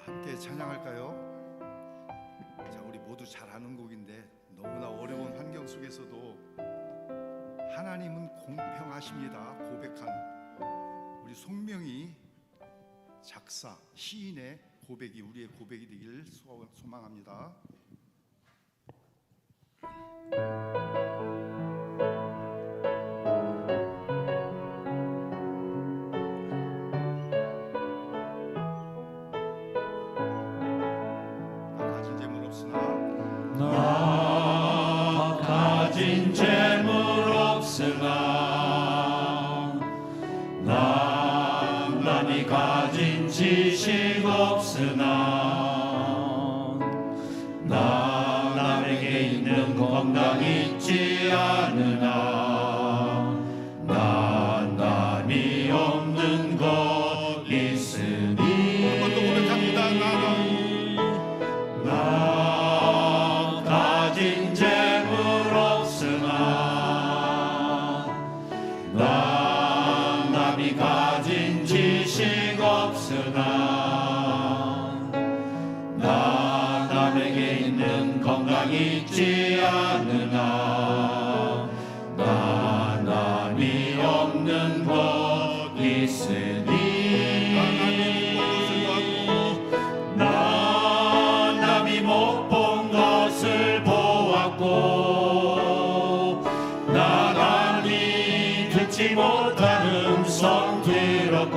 함께 찬양할까요? 자, 우리 모두 잘 아는 곡인데 너무나 어려운 환경 속에서도 하나님은 공평하십니다 고백한 우리 송명희 작사 시인의 고백이 우리의 고백이 되길 소망합니다. 나 가진 재물 없으나 나 남이 가진 지식 없으나 나 남에게 있는 건강 있지 않으나 나 남이 없는 것 있으니 한번더 고백합니다. 나 가진 재물 없으나 나 남이 가진 지식 없으나 나 남에게 있는 건강 있지 않으나 나 남이 없는 것 있으니 나감히 듣지 못한 음성 들었고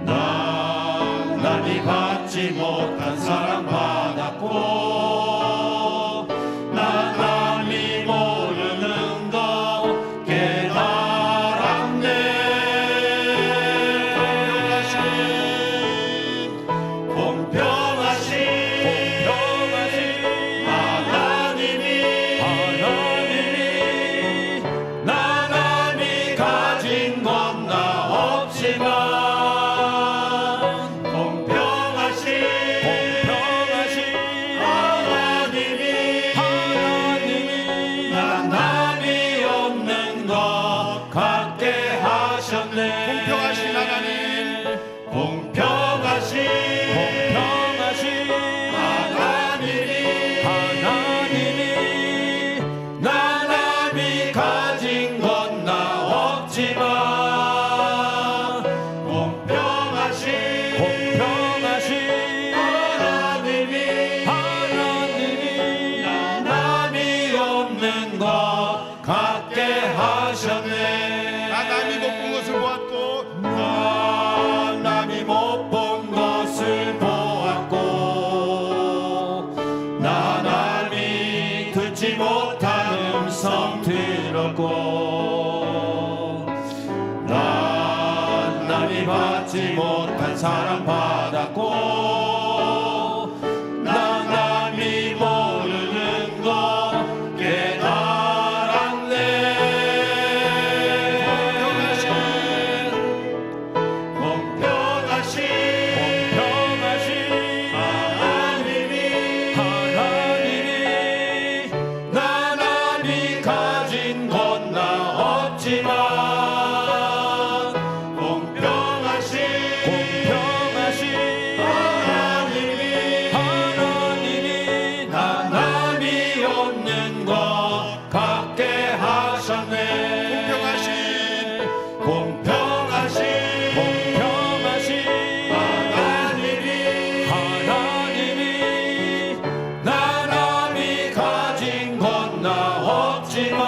나감히 받지 못한 사랑 받았고 나감히 모르는 것 깨달았네. 공평하신 하셨네. 어찌 받지 못한 사랑 받았고 난 남이 모르는 것 깨달았네. 공평하신 하나님이 나 남이 가진 건 나 없지만 공평하신 하나님이 나 남이 없는 것 갖게 하셨네. 공평하신 하나님이 나 남이 가진 건 나 없지만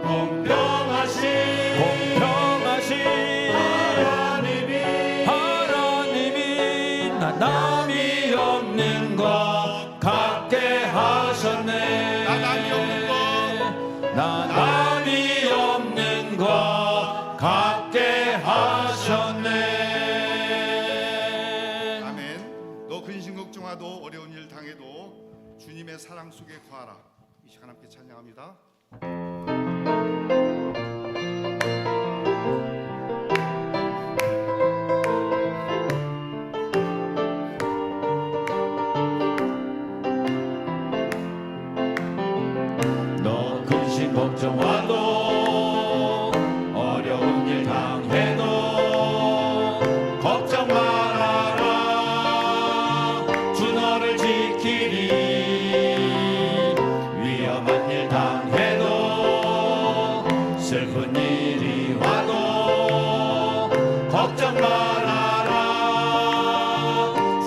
공평하신 하나님이 나 남이 없는 것 갖게 하셨네. 나 남이 없는 것 갖게 하셨네. 아멘. 너 근심 걱정하도 어려운 일 당해도 주님의 사랑 속에 거하라. 이 시간 함께 찬양합니다. 너 근심 걱정와도 어려운 일 당해도 걱정 말아라. 주 너를 지키리. 위험한 일 당해도 슬픈 일이 와도 걱정 말아라.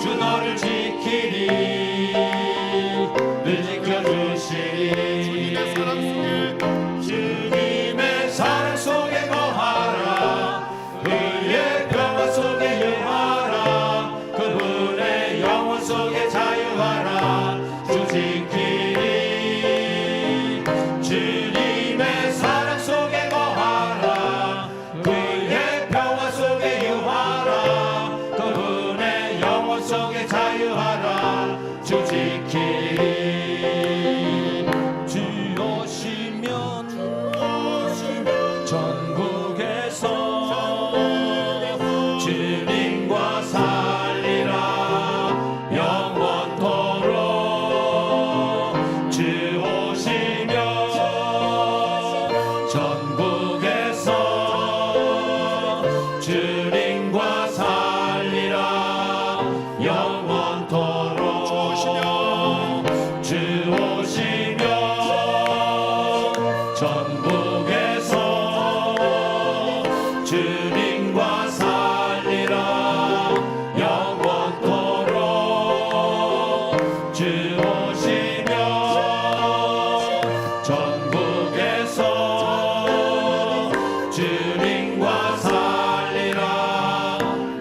주 너를 지키리. 늘 지켜주시리. 주님의 사랑 속에 거하라. 그의 평화 속에 유하라. 그분의 영원 속에 자유하라. 주 지키리. 주님의 사랑 속에 거하라. 그의 평화 속에 유하라. 그분의 영원 속에 자유하라. 주 지키리. 주 오시면 전국에서 주님과 살리라. 영원토록 주 오시면 전국에서 주님과 살리라. 영원토록 주 오시면 전국에서 주님과 살리라. 영원토록 주 오시면 전국에서 주님과 살리라.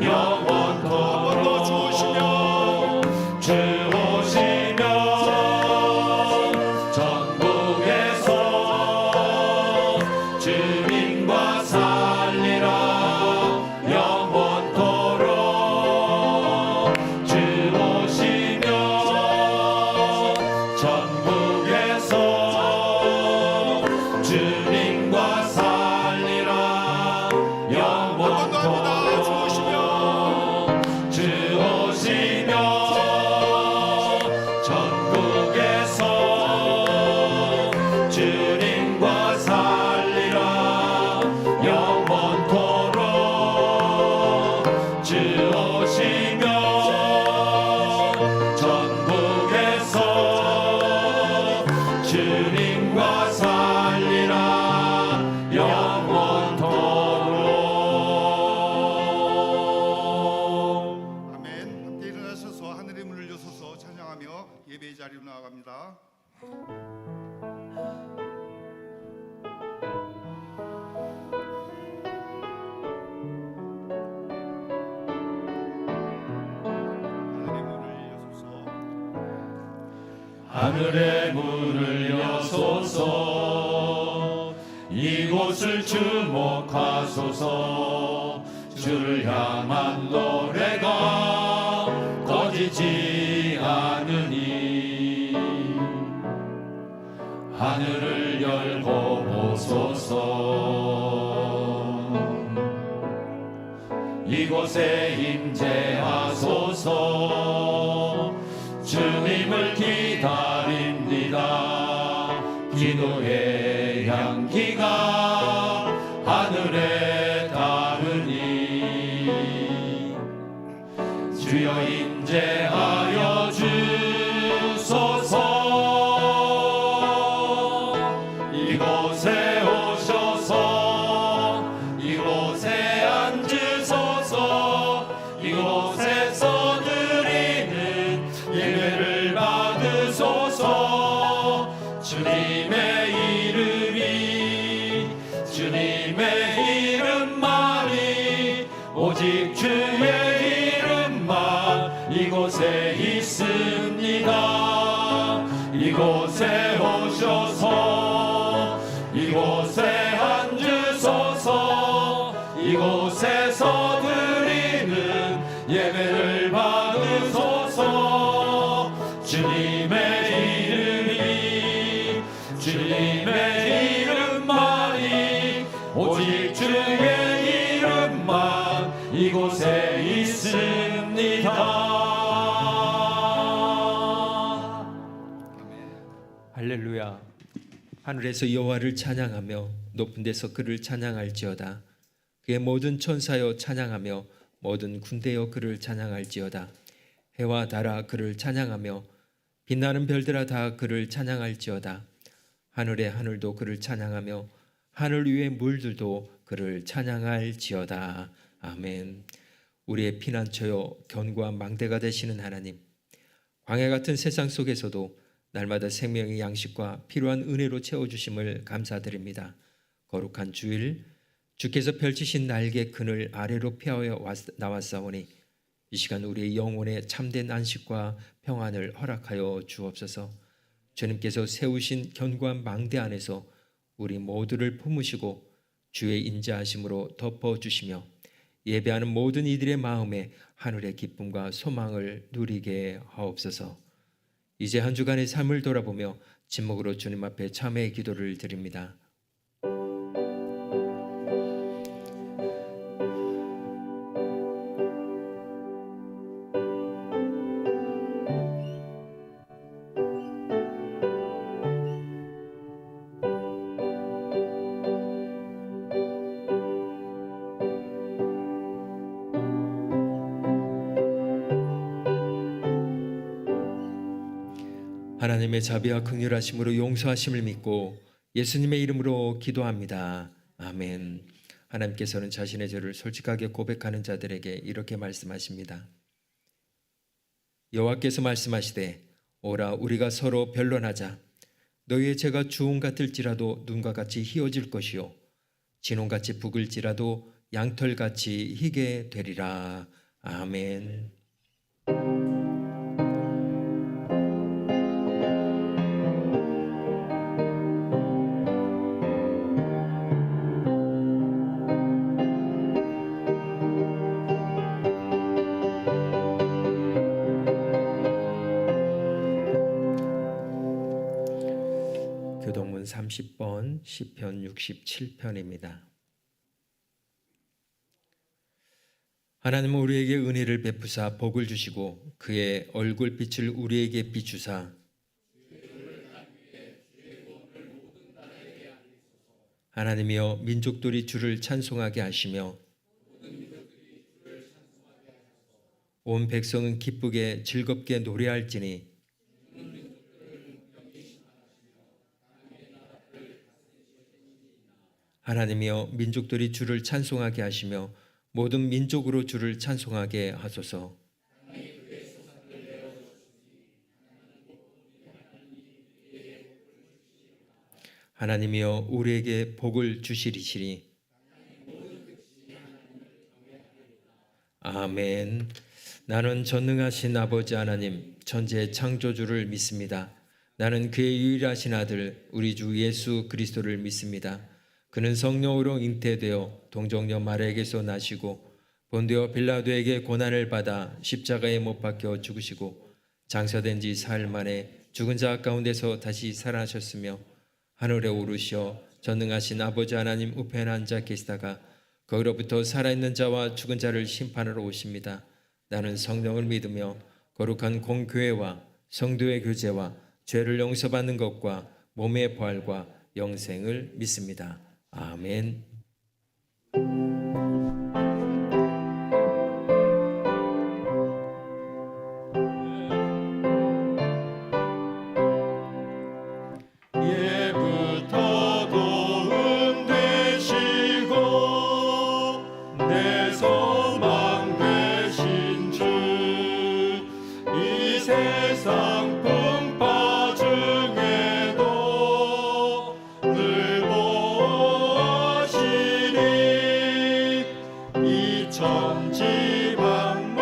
영원토록 주 오시면 전국에서 주님과 살리라. 영원토록 주 오시면 전국에서 주님과 살리라. 영원토록 주 오시면 전국에서 주님과 살리라. 영원토록 주 오시면 전국에서 주님과 살리라. 영원토록. 아멘. 함께 일어나셔서 하늘의 문을 여서서 찬양하며 예배의 자리로 나아갑니다. 하늘의 문을 여소서. 하늘의 문을 여소서. 이곳 이곳을 주목하소서. 주를 향한 노래가 꺼지지 않으니 하늘을 열고 보소서. 이곳에 임재하소서. 주님을 기다립니다. 기도의 향기가 하늘에 닿으니 주여 임재하여 주소서. 이곳에 오셔서 이곳에 앉으소서. 이곳에서 드리는 예배를 받으소서. 주님의 이름만이 오직 주의 이름만 이곳에 있습니다. 이곳에 오셔서 이곳에 앉으소서. 이곳에서 드리는 예배를 받으소서. 주님의 이름만이 오직 주의 이름만 이곳에 있습니다. 할렐루야. 하늘에서 여호와를 찬양하며 높은 데서 그를 찬양할지어다. 그의 모든 천사여 찬양하며 모든 군대여 그를 찬양할지어다. 해와 달아 그를 찬양하며 빛나는 별들아 다 그를 찬양할지어다. 하늘의 하늘도 그를 찬양하며 하늘 위의 물들도 그를 찬양할지어다. 아멘. 우리의 피난처요 견고한 망대가 되시는 하나님, 광야 같은 세상 속에서도 날마다 생명의 양식과 필요한 은혜로 채워주심을 감사드립니다. 거룩한 주일, 주께서 펼치신 날개 그늘 아래로 피하여 나왔사오니 이 시간 우리의 영혼에 참된 안식과 평안을 허락하여 주옵소서. 주님께서 세우신 견고한 망대 안에서 우리 모두를 품으시고 주의 인자하심으로 덮어주시며 예배하는 모든 이들의 마음에 하늘의 기쁨과 소망을 누리게 하옵소서. 이제 한 주간의 삶을 돌아보며 침묵으로 주님 앞에 참회의 기도를 드립니다. 하나님의 자비와 긍휼하심으로 용서하심을 믿고 예수님의 이름으로 기도합니다. 아멘. 하나님께서는 자신의 죄를 솔직하게 고백하는 자들에게 이렇게 말씀하십니다. 여호와께서 말씀하시되 오라 우리가 서로 변론하자. 너희의 죄가 주홍 같을지라도 눈과 같이 희어질 것이요 진홍같이 붉을지라도 양털같이 희게 되리라. 아멘. 교동문 30번 시편 67편입니다. 하나님은 우리에게 은혜를 베푸사 복을 주시고 그의 얼굴빛을 우리에게 비추사 하나님이여 민족들이 주를 찬송하게 하시며 온 백성은 기쁘게 즐겁게 노래할지니 하나님이여 민족들이 주를 찬송하게 하시며 모든 민족으로 주를 찬송하게 하소서. 하나님이여 우리에게 복을 주시리시니 아멘. 나는 전능하신 아버지 하나님 천지의 창조주를 믿습니다. 나는 그의 유일하신 아들 우리 주 예수 그리스도를 믿습니다. 그는 성령으로 잉태되어 동정녀 마리아에게서 나시고 본디오 빌라도에게 고난을 받아 십자가에 못 박혀 죽으시고 장사된 지 사흘 만에 죽은 자 가운데서 다시 살아나셨으며 하늘에 오르시어 전능하신 아버지 하나님 우편에 앉아 계시다가 거기로부터 살아있는 자와 죽은 자를 심판하러 오십니다. 나는 성령을 믿으며 거룩한 공교회와 성도의 교제와 죄를 용서받는 것과 몸의 부활과 영생을 믿습니다. 아멘. 예부터 도움 되시고 내 소망 되신 주 이 세상 풍파 중에도 늘 보시니 이 천지 만물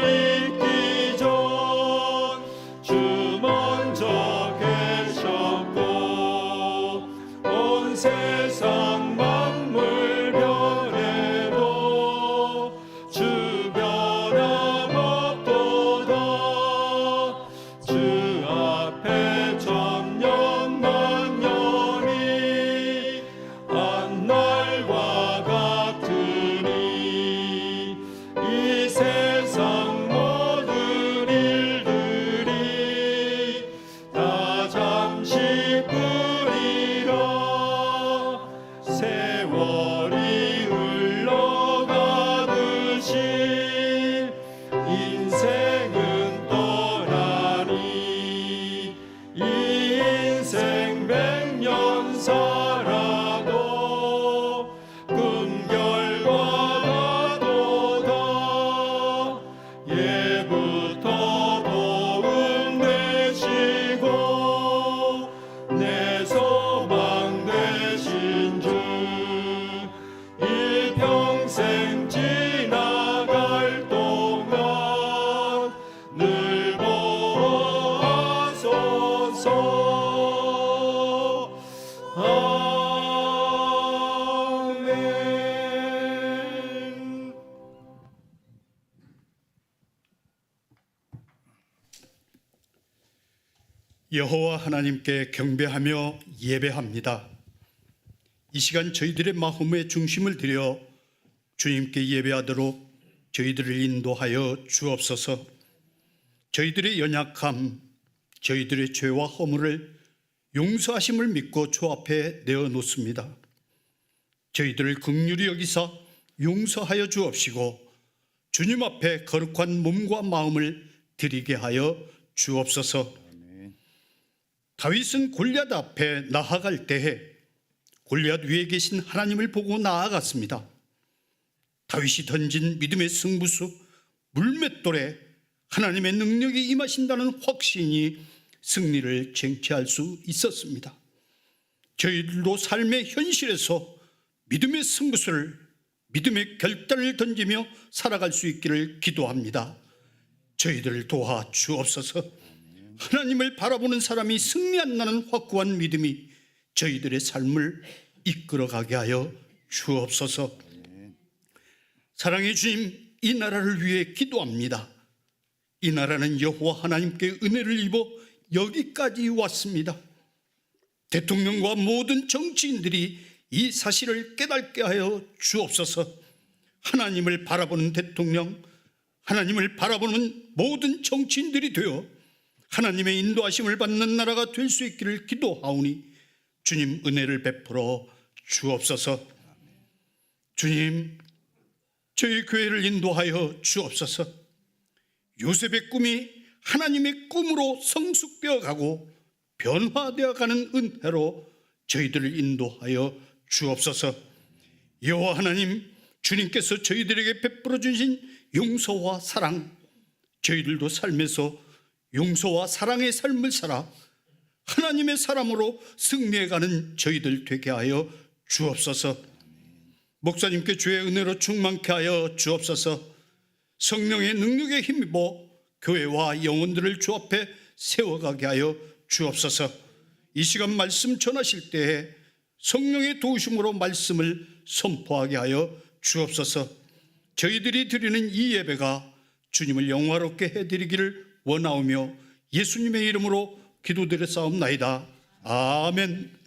있기 전 주 먼저 계셨고 온 세상 만물 변해도 주 변함없도다. 주 앞에 천년만년이 한날과 같으니 이 세상 모든 일들이 다 잠시 뿐이라. 세월이 흘러가듯이 인생은 떠나니 이 인생 100년 살아도 꿈결과 같도다. 예부터 도움 되시고 내 소망 되신 주 일평생 지나갈 동안 늘 보하소서. 아멘. 여호와 하나님께 경배하며 예배합니다. 이 시간 저희들의 마음의 중심을 들여 주님께 예배하도록 저희들을 인도하여 주옵소서. 저희들의 연약함, 저희들의 죄와 허물을 용서하심을 믿고 주 앞에 내어놓습니다. 저희들을 긍휼히 여기사 용서하여 주옵시고 주님 앞에 거룩한 몸과 마음을 드리게 하여 주옵소서. 다윗은 골리앗 앞에 나아갈 때에 골리앗 위에 계신 하나님을 보고 나아갔습니다. 다윗이 던진 믿음의 승부수 물맷돌에 하나님의 능력이 임하신다는 확신이 승리를 쟁취할 수 있었습니다. 저희들도 삶의 현실에서 믿음의 승부수를, 믿음의 결단을 던지며 살아갈 수 있기를 기도합니다. 저희들을 도와 주옵소서. 하나님을 바라보는 사람이 승리한다는 확고한 믿음이 저희들의 삶을 이끌어가게 하여 주옵소서. 사랑의 주님, 이 나라를 위해 기도합니다. 이 나라는 여호와 하나님께 은혜를 입어 여기까지 왔습니다. 대통령과 모든 정치인들이 이 사실을 깨닫게 하여 주옵소서. 하나님을 바라보는 대통령, 하나님을 바라보는 모든 정치인들이 되어 하나님의 인도하심을 받는 나라가 될 수 있기를 기도하오니 주님 은혜를 베풀어 주옵소서. 주님, 저희 교회를 인도하여 주옵소서. 요셉의 꿈이 하나님의 꿈으로 성숙되어 가고 변화되어 가는 은혜로 저희들을 인도하여 주옵소서. 여호와 하나님, 주님께서 저희들에게 베풀어 주신 용서와 사랑, 저희들도 삶에서 용서와 사랑의 삶을 살아 하나님의 사람으로 승리해가는 저희들 되게 하여 주옵소서. 목사님께 주의 은혜로 충만케 하여 주옵소서. 성령의 능력에 힘입어 교회와 영혼들을 주 앞에 세워가게 하여 주옵소서. 이 시간 말씀 전하실 때에 성령의 도우심으로 말씀을 선포하게 하여 주옵소서. 저희들이 드리는 이 예배가 주님을 영화롭게 해드리기를 원하오며 예수님의 이름으로 기도드렸사옵나이다. 아멘.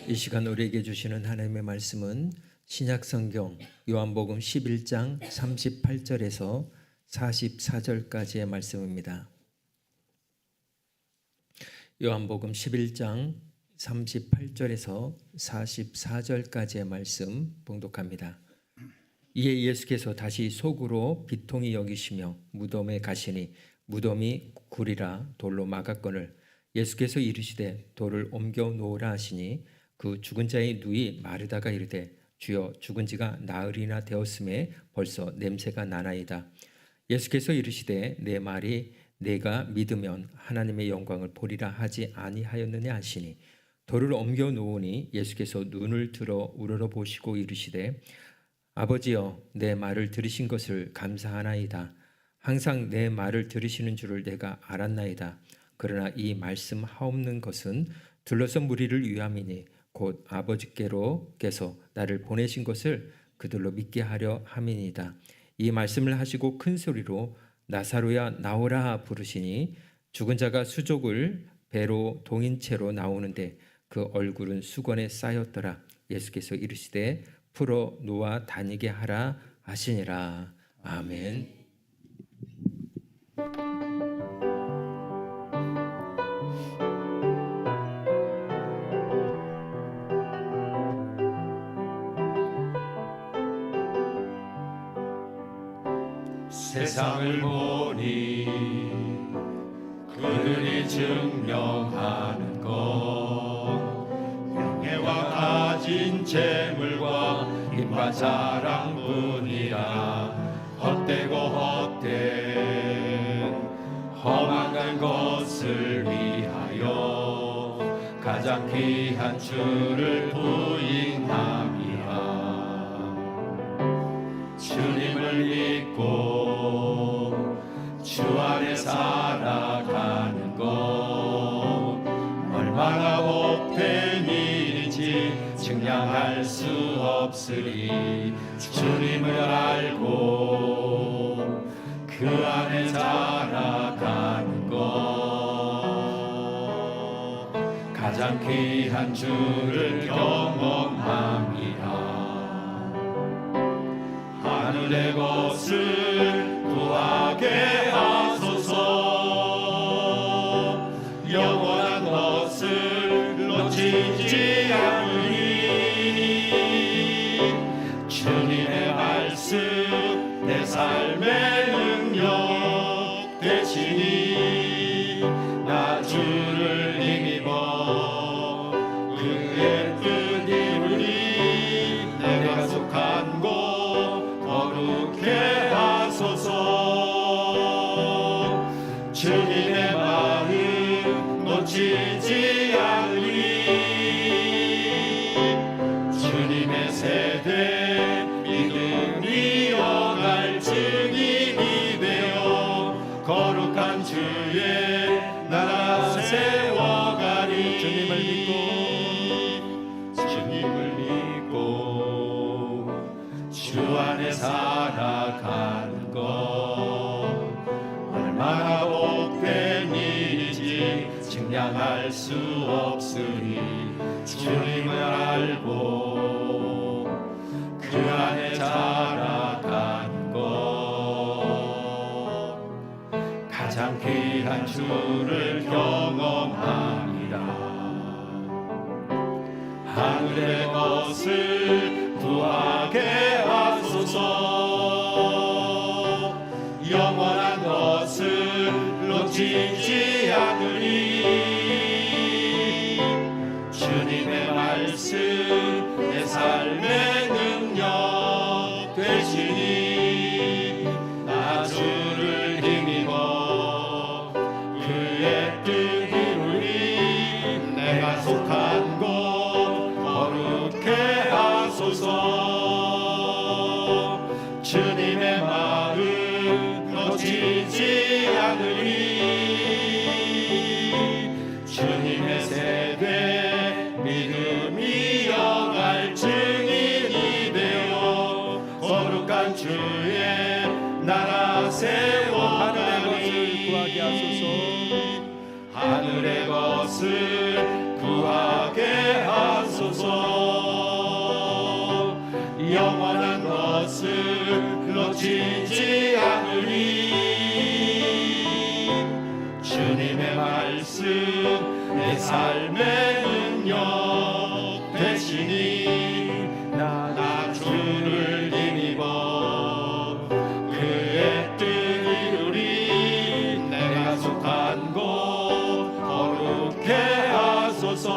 이 시간 우리에게 주시는 하나님의 말씀은 신약성경 요한복음 11장 38절에서 44절까지의 말씀입니다. 요한복음 11장 38절에서 44절까지의 말씀 봉독합니다. 이에 예수께서 다시 속으로 비통히 여기시며 무덤에 가시니 무덤이 굴이라 돌로 막았거늘 예수께서 이르시되 돌을 옮겨 놓으라 하시니 그 죽은 자의 누이 마르다가 이르되 주여 죽은 지가 나흘이나 되었음에 벌써 냄새가 나나이다. 예수께서 이르시되 내 말이 내가 믿으면 하나님의 영광을 보리라 하지 아니하였느냐 하시니 돌을 옮겨 놓으니 예수께서 눈을 들어 우러러보시고 이르시되 아버지여 내 말을 들으신 것을 감사하나이다. 항상 내 말을 들으시는 줄을 내가 알았나이다. 그러나 이 말씀 하옵는 것은 둘러선 무리를 위함이니 곧 아버지께로께서 나를 보내신 것을 그들로 믿게 하려 함이니이다. 이 말씀을 하시고 큰 소리로 나사로야 나오라 부르시니 죽은 자가 수족을 배로 동인 채로 나오는데 그 얼굴은 수건에 쌓였더라. 예수께서 이르시되 풀어 놓아 다니게 하라 하시니라. 아멘. 세상을 보니 그들이 증명하는 것 명예와 가진 재물과 힘과 자랑뿐이라 헛되고 헛된 험한 것을 위하여 가장 귀한 주를 부인함이라. 주님을 믿고 주 안에 살아가는 것 얼마나 복된 일인지 증량할 수 없으리. 주님을 알고 그 안에 살아가는 것 가장 귀한 주를 경험함이라. 하늘의 것을 구하게 하소서. 영원한 것을 놓치지 않으니 주님의 말씀 내 삶의 능력 되시니 나 주를 힘입어 그의 뜻 이루니 내가 속한 곳 거룩해 하소서. 주님의 마음 놓치지 않으니 주님의 세대 믿음이 영할 증인이 되어 거룩한 주의 나라 세워가리. 주님을 믿고 주 안에 살아가는 것 얼마나 복된 일인지 증량할 수 없으니 주님을 알고 그 안에 살아가는 것 가장 귀한 주를 경험합니다. 하늘의 것을 구하게 하소서. 영원한 것을 놓치지 않으니 주님의 말씀 내 삶의 능력 되시 놓치지 않으리. 주님의 세대 믿음이 여갈 증인이 되어 거룩한 주의 나라 세워가리. 하늘의 것을 구하게 하소서. 영원한 것을 놓치지 않으리. 주님의 말씀 내 삶의 능력 되시니 나 주를 힘입어 그의 뜻 이루리. 내가 속한 곳 거룩해 하소서.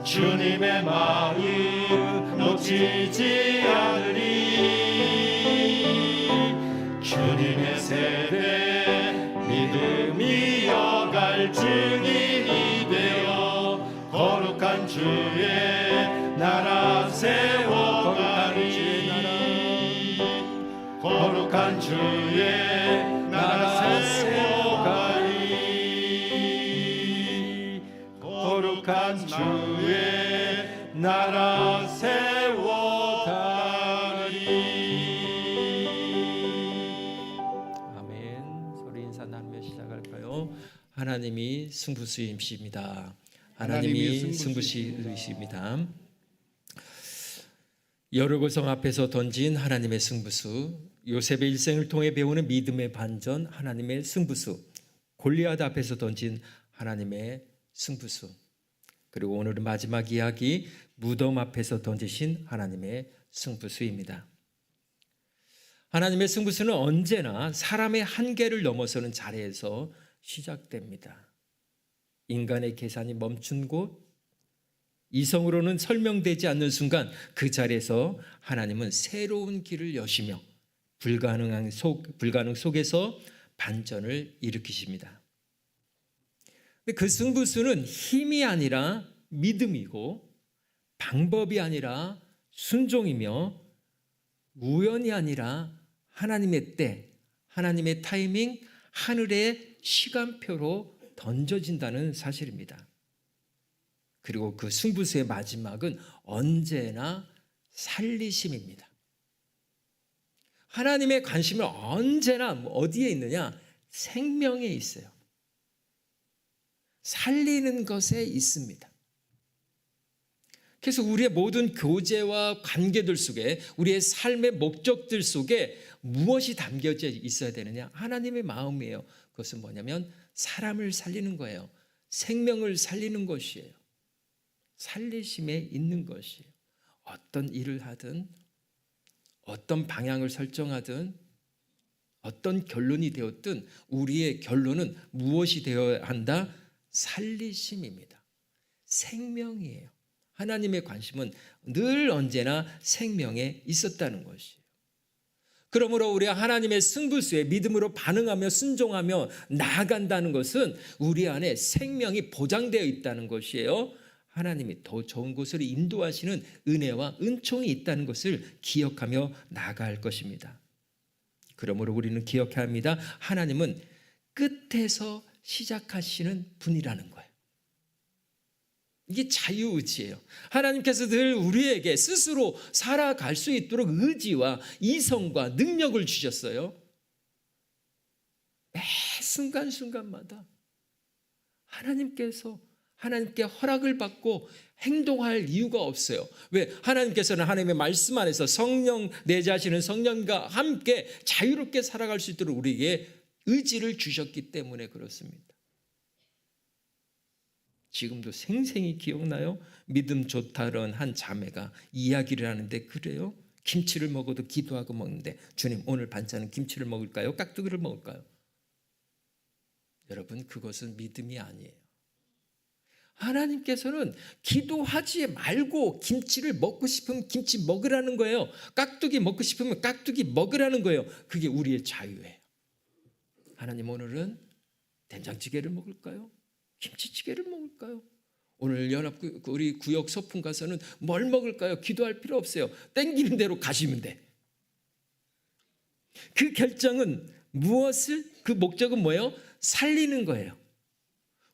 주님의 마음 놓치지 않으리. 주님의 세대 믿음이 여갈 증인이 되어 거룩한 주의 나라 세워가리. 거룩한 주의 나라 세워가리. 거룩한 주의 나라 세워가리. 아멘. 소리 인사 나누며 시작할까요? 하나님이 승부수이십니다. 하나님이 하나님이 승부수이십니다. 여러 고성 앞에서 던진 하나님의 승부수, 요셉의 일생을 통해 배우는 믿음의 반전, 하나님의 승부수, 골리앗 앞에서 던진 하나님의 승부수, 그리고 오늘은 마지막 이야기, 무덤 앞에서 던지신 하나님의 승부수입니다. 하나님의 승부수는 언제나 사람의 한계를 넘어서는 자리에서 시작됩니다. 인간의 계산이 멈춘 곳, 이성으로는 설명되지 않는 순간 그 자리에서 하나님은 새로운 길을 여시며 불가능 속에서 반전을 일으키십니다. 근데 그 승부수는 힘이 아니라 믿음이고, 방법이 아니라 순종이며, 우연이 아니라 하나님의 때, 하나님의 타이밍, 하늘의 시간표로 던져진다는 사실입니다. 그리고 그 승부수의 마지막은 언제나 살리심입니다. 하나님의 관심은 언제나 어디에 있느냐? 생명에 있어요. 살리는 것에 있습니다. 그래서 우리의 모든 교제와 관계들 속에, 우리의 삶의 목적들 속에 무엇이 담겨져 있어야 되느냐? 하나님의 마음이에요. 그것은 뭐냐면 사람을 살리는 거예요. 생명을 살리는 것이에요. 살리심에 있는 것이에요. 어떤 일을 하든, 어떤 방향을 설정하든, 어떤 결론이 되었든 우리의 결론은 무엇이 되어야 한다? 살리심입니다. 생명이에요. 하나님의 관심은 늘 언제나 생명에 있었다는 것이에요. 그러므로 우리가 하나님의 승부수에 믿음으로 반응하며 순종하며 나아간다는 것은 우리 안에 생명이 보장되어 있다는 것이에요. 하나님이 더 좋은 곳으로 인도하시는 은혜와 은총이 있다는 것을 기억하며 나아갈 것입니다. 그러므로 우리는 기억해야 합니다. 하나님은 끝에서 시작하시는 분이라는 거예요. 이게 자유의지예요. 하나님께서 늘 우리에게 스스로 살아갈 수 있도록 의지와 이성과 능력을 주셨어요. 매 순간순간마다 하나님께 허락을 받고 행동할 이유가 없어요. 왜? 하나님께서는 하나님의 말씀 안에서 성령, 내재하시는 성령과 함께 자유롭게 살아갈 수 있도록 우리에게 의지를 주셨기 때문에 그렇습니다. 지금도 생생히 기억나요? 믿음 좋다는 한 자매가 이야기를 하는데, 그래요? 김치를 먹어도 기도하고 먹는데, 주님 오늘 반찬은 김치를 먹을까요? 깍두기를 먹을까요? 여러분, 그것은 믿음이 아니에요. 하나님께서는 기도하지 말고 김치를 먹고 싶으면 김치 먹으라는 거예요. 깍두기 먹고 싶으면 깍두기 먹으라는 거예요. 그게 우리의 자유예요. 하나님 오늘은 된장찌개를 먹을까요? 김치찌개를 먹을까요? 오늘 우리 구역 소풍 가서는 뭘 먹을까요? 기도할 필요 없어요. 땡기는 대로 가시면 돼. 그 결정은 무엇을, 그 목적은 뭐예요? 살리는 거예요.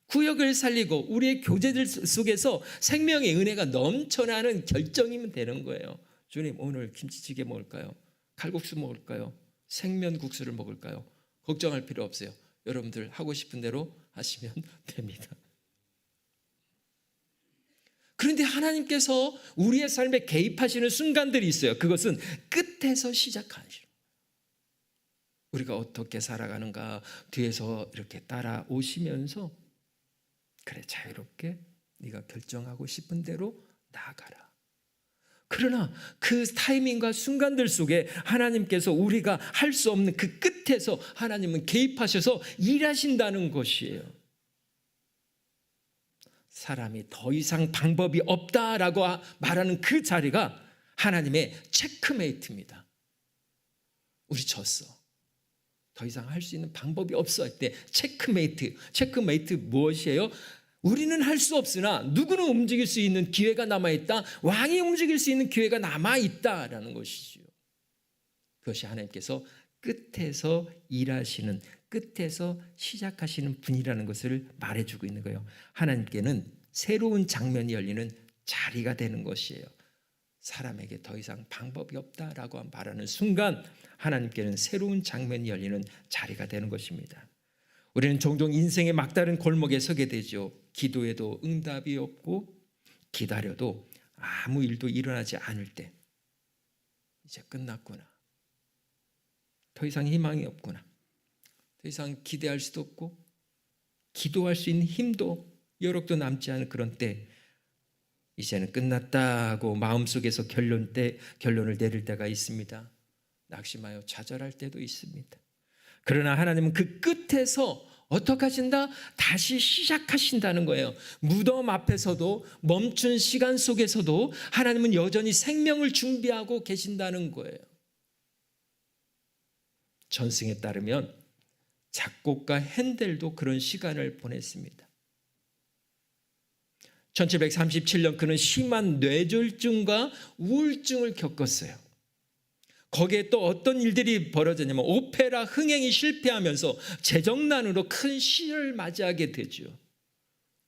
구역을 살리고 우리의 교제들 속에서 생명의 은혜가 넘쳐나는 결정이면 되는 거예요. 주님, 오늘 김치찌개 먹을까요? 칼국수 먹을까요? 생면국수를 먹을까요? 걱정할 필요 없어요. 여러분들 하고 싶은 대로 하시면 됩니다. 그런데 하나님께서 우리의 삶에 개입하시는 순간들이 있어요. 그것은 끝에서 시작하시는, 우리가 어떻게 살아가는가 뒤에서 이렇게 따라오시면서, 그래, 자유롭게 네가 결정하고 싶은 대로 나아가라. 그러나 그 타이밍과 순간들 속에 하나님께서 우리가 할 수 없는 그 끝에서 하나님은 개입하셔서 일하신다는 것이에요. 사람이 더 이상 방법이 없다라고 말하는 그 자리가 하나님의 체크메이트입니다. 우리 졌어, 더 이상 할 수 있는 방법이 없어 할 때 체크메이트 무엇이에요? 우리는 할 수 없으나 누구는 움직일 수 있는 기회가 남아있다. 왕이 움직일 수 있는 기회가 남아있다라는 것이죠. 그것이 하나님께서 끝에서 일하시는, 끝에서 시작하시는 분이라는 것을 말해주고 있는 거예요. 하나님께는 새로운 장면이 열리는 자리가 되는 것이에요. 사람에게 더 이상 방법이 없다라고 말하는 순간 하나님께는 새로운 장면이 열리는 자리가 되는 것입니다. 우리는 종종 인생의 막다른 골목에 서게 되죠. 기도해도 응답이 없고 기다려도 아무 일도 일어나지 않을 때, 이제 끝났구나, 더 이상 희망이 없구나, 더 이상 기대할 수도 없고 기도할 수 있는 힘도 여력도 남지 않은 그런 때, 이제는 끝났다고 마음속에서 결론을 내릴 때가 있습니다. 낙심하여 좌절할 때도 있습니다. 그러나 하나님은 그 끝에서 어떻게 하신다? 다시 시작하신다는 거예요. 무덤 앞에서도, 멈춘 시간 속에서도 하나님은 여전히 생명을 준비하고 계신다는 거예요. 전승에 따르면 작곡가 핸델도 그런 시간을 보냈습니다. 1737년 그는 심한 뇌졸중과 우울증을 겪었어요. 거기에 또 어떤 일들이 벌어졌냐면 오페라 흥행이 실패하면서 재정난으로 큰 시련을 맞이하게 되죠.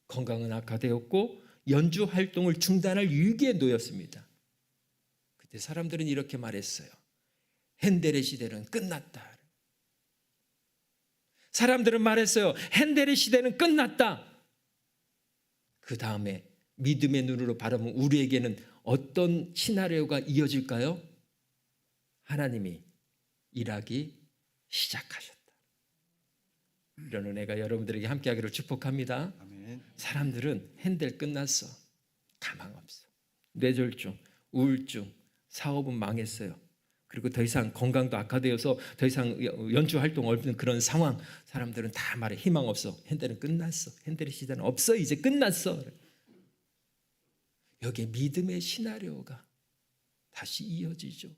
건강은 악화되었고 연주 활동을 중단할 위기에 놓였습니다. 그때 사람들은 이렇게 말했어요. 핸델의 시대는 끝났다. 사람들은 말했어요. 핸델의 시대는 끝났다. 그 다음에 믿음의 눈으로 바라보면 우리에게는 어떤 시나리오가 이어질까요? 하나님이 일하기 시작하셨다. 이런 은혜가 여러분들에게 함께하기를 축복합니다. 아멘. 사람들은 핸델 끝났어, 가망 없어, 뇌졸중, 우울증, 사업은 망했어요. 그리고 더 이상 건강도 악화되어서 더 이상 연주 활동 없는 그런 상황. 사람들은 다 말해, 희망 없어, 핸델은 끝났어, 핸델의 시대는 없어, 이제 끝났어. 여기에 믿음의 시나리오가 다시 이어지죠.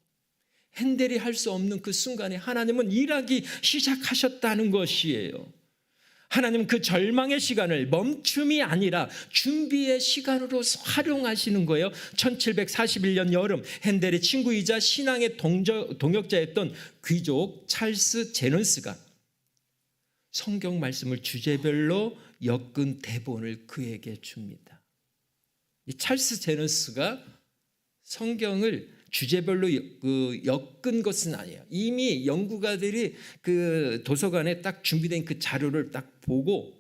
핸델이 할 수 없는 그 순간에 하나님은 일하기 시작하셨다는 것이에요. 하나님은 그 절망의 시간을 멈춤이 아니라 준비의 시간으로 활용하시는 거예요. 1741년 여름 핸델의 친구이자 신앙의 동역자였던 귀족 찰스 제넌스가 성경 말씀을 주제별로 엮은 대본을 그에게 줍니다. 이 찰스 제넌스가 성경을 주제별로 엮은 것은 아니에요. 이미 연구가들이 그 도서관에 딱 준비된 그 자료를 딱 보고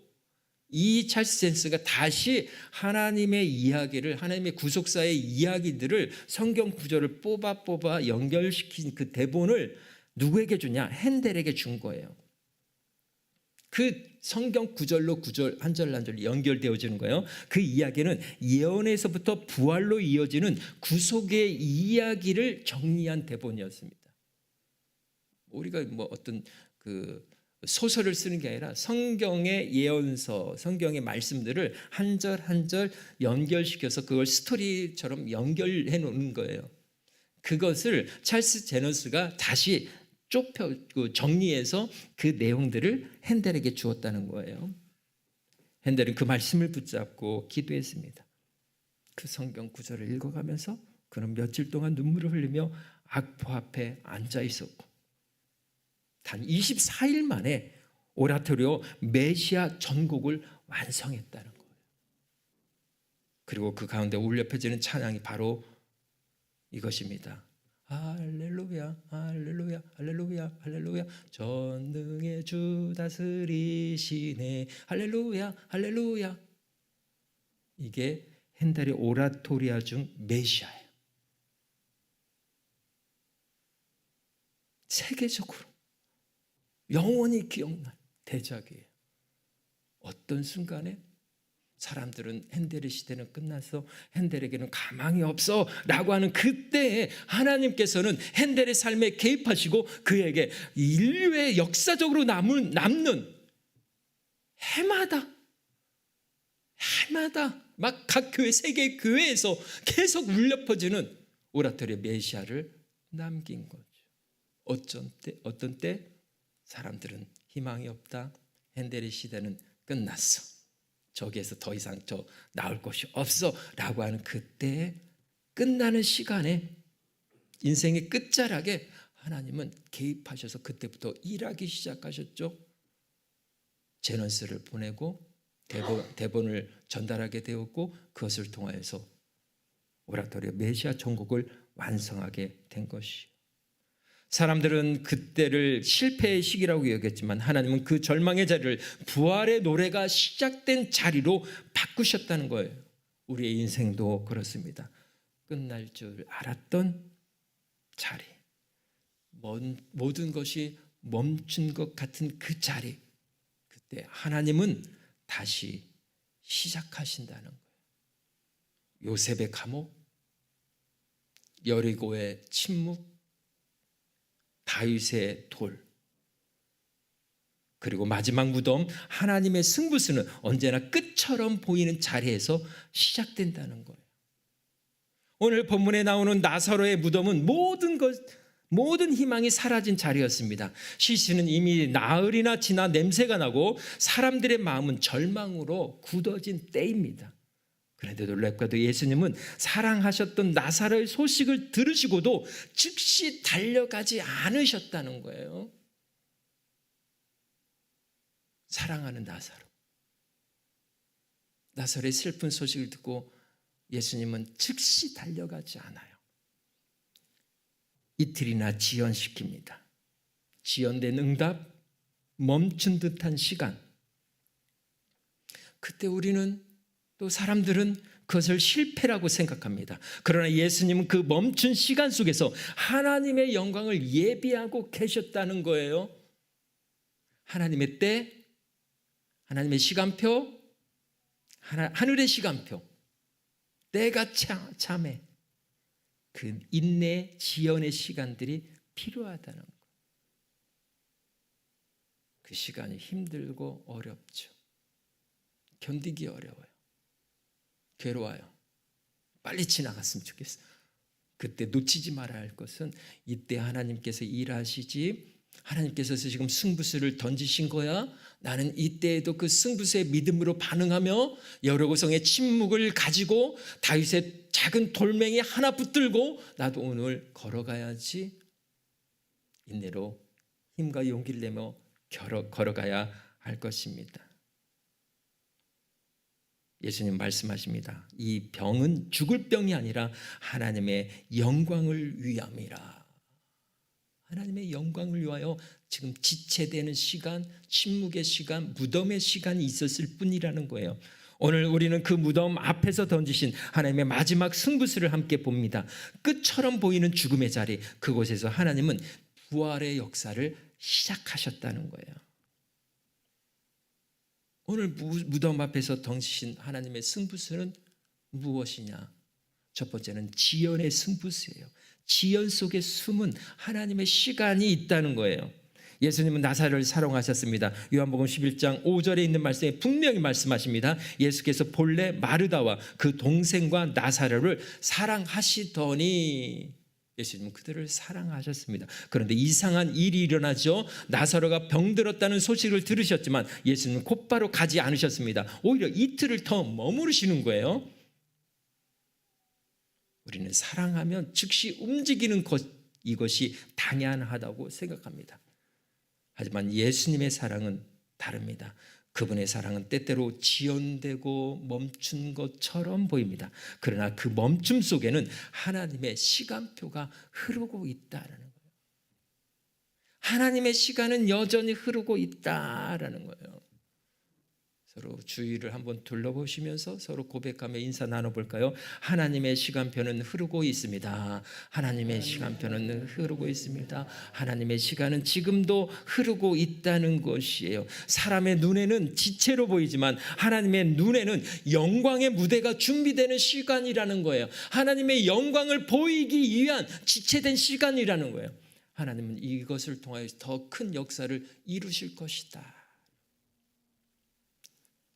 이 찰스 제넌스가 다시 하나님의 이야기를, 하나님의 구속사의 이야기들을 성경 구절을 뽑아 연결시킨 그 대본을 누구에게 주냐? 핸델에게 준 거예요. 그 성경 구절로 구절 한 절 한 절 연결되어지는 거예요. 그 이야기는 예언에서부터 부활로 이어지는 구속의 이야기를 정리한 대본이었습니다. 우리가 뭐 어떤 그 소설을 쓰는 게 아니라 성경의 예언서, 성경의 말씀들을 한 절 한 절 연결시켜서 그걸 스토리처럼 연결해 놓는 거예요. 그것을 찰스 제너스가 다시 정리해서 그 내용들을 핸델에게 주었다는 거예요. 핸델은 그 말씀을 붙잡고 기도했습니다. 그 성경 구절을 읽어가면서 그는 며칠 동안 눈물을 흘리며 악보 앞에 앉아 있었고 단 24일 만에 오라토리오 메시아 전곡을 완성했다는 거예요. 그리고 그 가운데 울려 퍼지는 찬양이 바로 이것입니다. 할렐루야 할렐루야 할렐루야 할렐루야 전능의 주 다스리시네 할렐루야 할렐루야. 이게 핸델의 오라토리아 중 메시아예요. 세계적으로 영원히 기억날 대작이에요. 어떤 순간에 사람들은 핸델의 시대는 끝났어, 핸델에게는 가망이 없어 라고 하는 그때에 하나님께서는 핸델의 삶에 개입하시고 그에게 인류의 역사적으로 남는 해마다 막 각 교회, 세계 교회에서 계속 울려 퍼지는 오라토리오 메시아를 남긴 거죠. 어떤 때 사람들은 희망이 없다, 핸델의 시대는 끝났어, 저기에서 더 이상 저 나올 것이 없어 라고 하는 그때에 끝나는 시간에 인생의 끝자락에 하나님은 개입하셔서 그때부터 일하기 시작하셨죠. 제넌스를 보내고 대본을 전달하게 되었고 그것을 통하여서 오라토리오 메시아 전곡을 완성하게 된 것이. 사람들은 그때를 실패의 시기라고 여겼지만 하나님은 그 절망의 자리를 부활의 노래가 시작된 자리로 바꾸셨다는 거예요. 우리의 인생도 그렇습니다. 끝날 줄 알았던 자리, 모든 것이 멈춘 것 같은 그 자리, 그때 하나님은 다시 시작하신다는 거예요. 요셉의 감옥, 여리고의 침묵, 다윗의 돌, 그리고 마지막 무덤 하나님의 승부수는 언제나 끝처럼 보이는 자리에서 시작된다는 거예요. 오늘 본문에 나오는 나사로의 무덤은 모든 희망이 사라진 자리였습니다. 시신은 이미 나흘이나 지나 냄새가 나고 사람들의 마음은 절망으로 굳어진 때입니다. 그런데 놀랍게도 예수님은 사랑하셨던 나사로의 소식을 들으시고도 즉시 달려가지 않으셨다는 거예요. 사랑하는 나사로의 슬픈 소식을 듣고 예수님은 즉시 달려가지 않아요. 이틀이나 지연시킵니다. 지연된 응답, 멈춘 듯한 시간. 그때 우리는 또 사람들은 그것을 실패라고 생각합니다. 그러나 예수님은 그 멈춘 시간 속에서 하나님의 영광을 예비하고 계셨다는 거예요. 하나님의 때, 하나님의 시간표, 하늘의 시간표, 때가 참해, 그 인내, 지연의 시간들이 필요하다는 것. 그 시간이 힘들고 어렵죠. 견디기 어려워요. 괴로워요. 빨리 지나갔으면 좋겠어요. 그때 놓치지 말아야 할 것은 이때 하나님께서 일하시지, 하나님께서 지금 승부수를 던지신 거야. 나는 이때에도 그 승부수의 믿음으로 반응하며 여리고성의 침묵을 가지고 다윗의 작은 돌멩이 하나 붙들고 나도 오늘 걸어가야지. 인내로 힘과 용기를 내며 걸어가야 할 것입니다. 예수님 말씀하십니다. 이 병은 죽을 병이 아니라 하나님의 영광을 위함이라. 하나님의 영광을 위하여 지금 지체되는 시간, 침묵의 시간, 무덤의 시간이 있었을 뿐이라는 거예요. 오늘 우리는 그 무덤 앞에서 던지신 하나님의 마지막 승부수를 함께 봅니다. 끝처럼 보이는 죽음의 자리, 그곳에서 하나님은 부활의 역사를 시작하셨다는 거예요. 오늘 무덤 앞에서 던지신 하나님의 승부수는 무엇이냐? 첫 번째는 지연의 승부수예요. 지연 속에 숨은 하나님의 시간이 있다는 거예요. 예수님은 나사로를 사랑하셨습니다. 요한복음 11장 5절에 있는 말씀에 분명히 말씀하십니다. 예수께서 본래 마르다와 그 동생과 나사로를 사랑하시더니, 예수님은 그들을 사랑하셨습니다. 그런데 이상한 일이 일어나죠. 나사로가 병들었다는 소식을 들으셨지만 예수님은 곧바로 가지 않으셨습니다. 오히려 이틀을 더 머무르시는 거예요. 우리는 사랑하면 즉시 움직이는 것, 이것이 당연하다고 생각합니다. 하지만 예수님의 사랑은 다릅니다. 그분의 사랑은 때때로 지연되고 멈춘 것처럼 보입니다. 그러나 그 멈춤 속에는 하나님의 시간표가 흐르고 있다라는 거예요. 하나님의 시간은 여전히 흐르고 있다라는 거예요. 서로 주위를 한번 둘러보시면서 서로 고백하며 인사 나눠볼까요? 하나님의 시간표는 흐르고 있습니다. 하나님의 시간표는 흐르고 있습니다. 하나님의 시간은 지금도 흐르고 있다는 것이에요. 사람의 눈에는 지체로 보이지만 하나님의 눈에는 영광의 무대가 준비되는 시간이라는 거예요. 하나님의 영광을 보이기 위한 지체된 시간이라는 거예요. 하나님은 이것을 통하여 더 큰 역사를 이루실 것이다.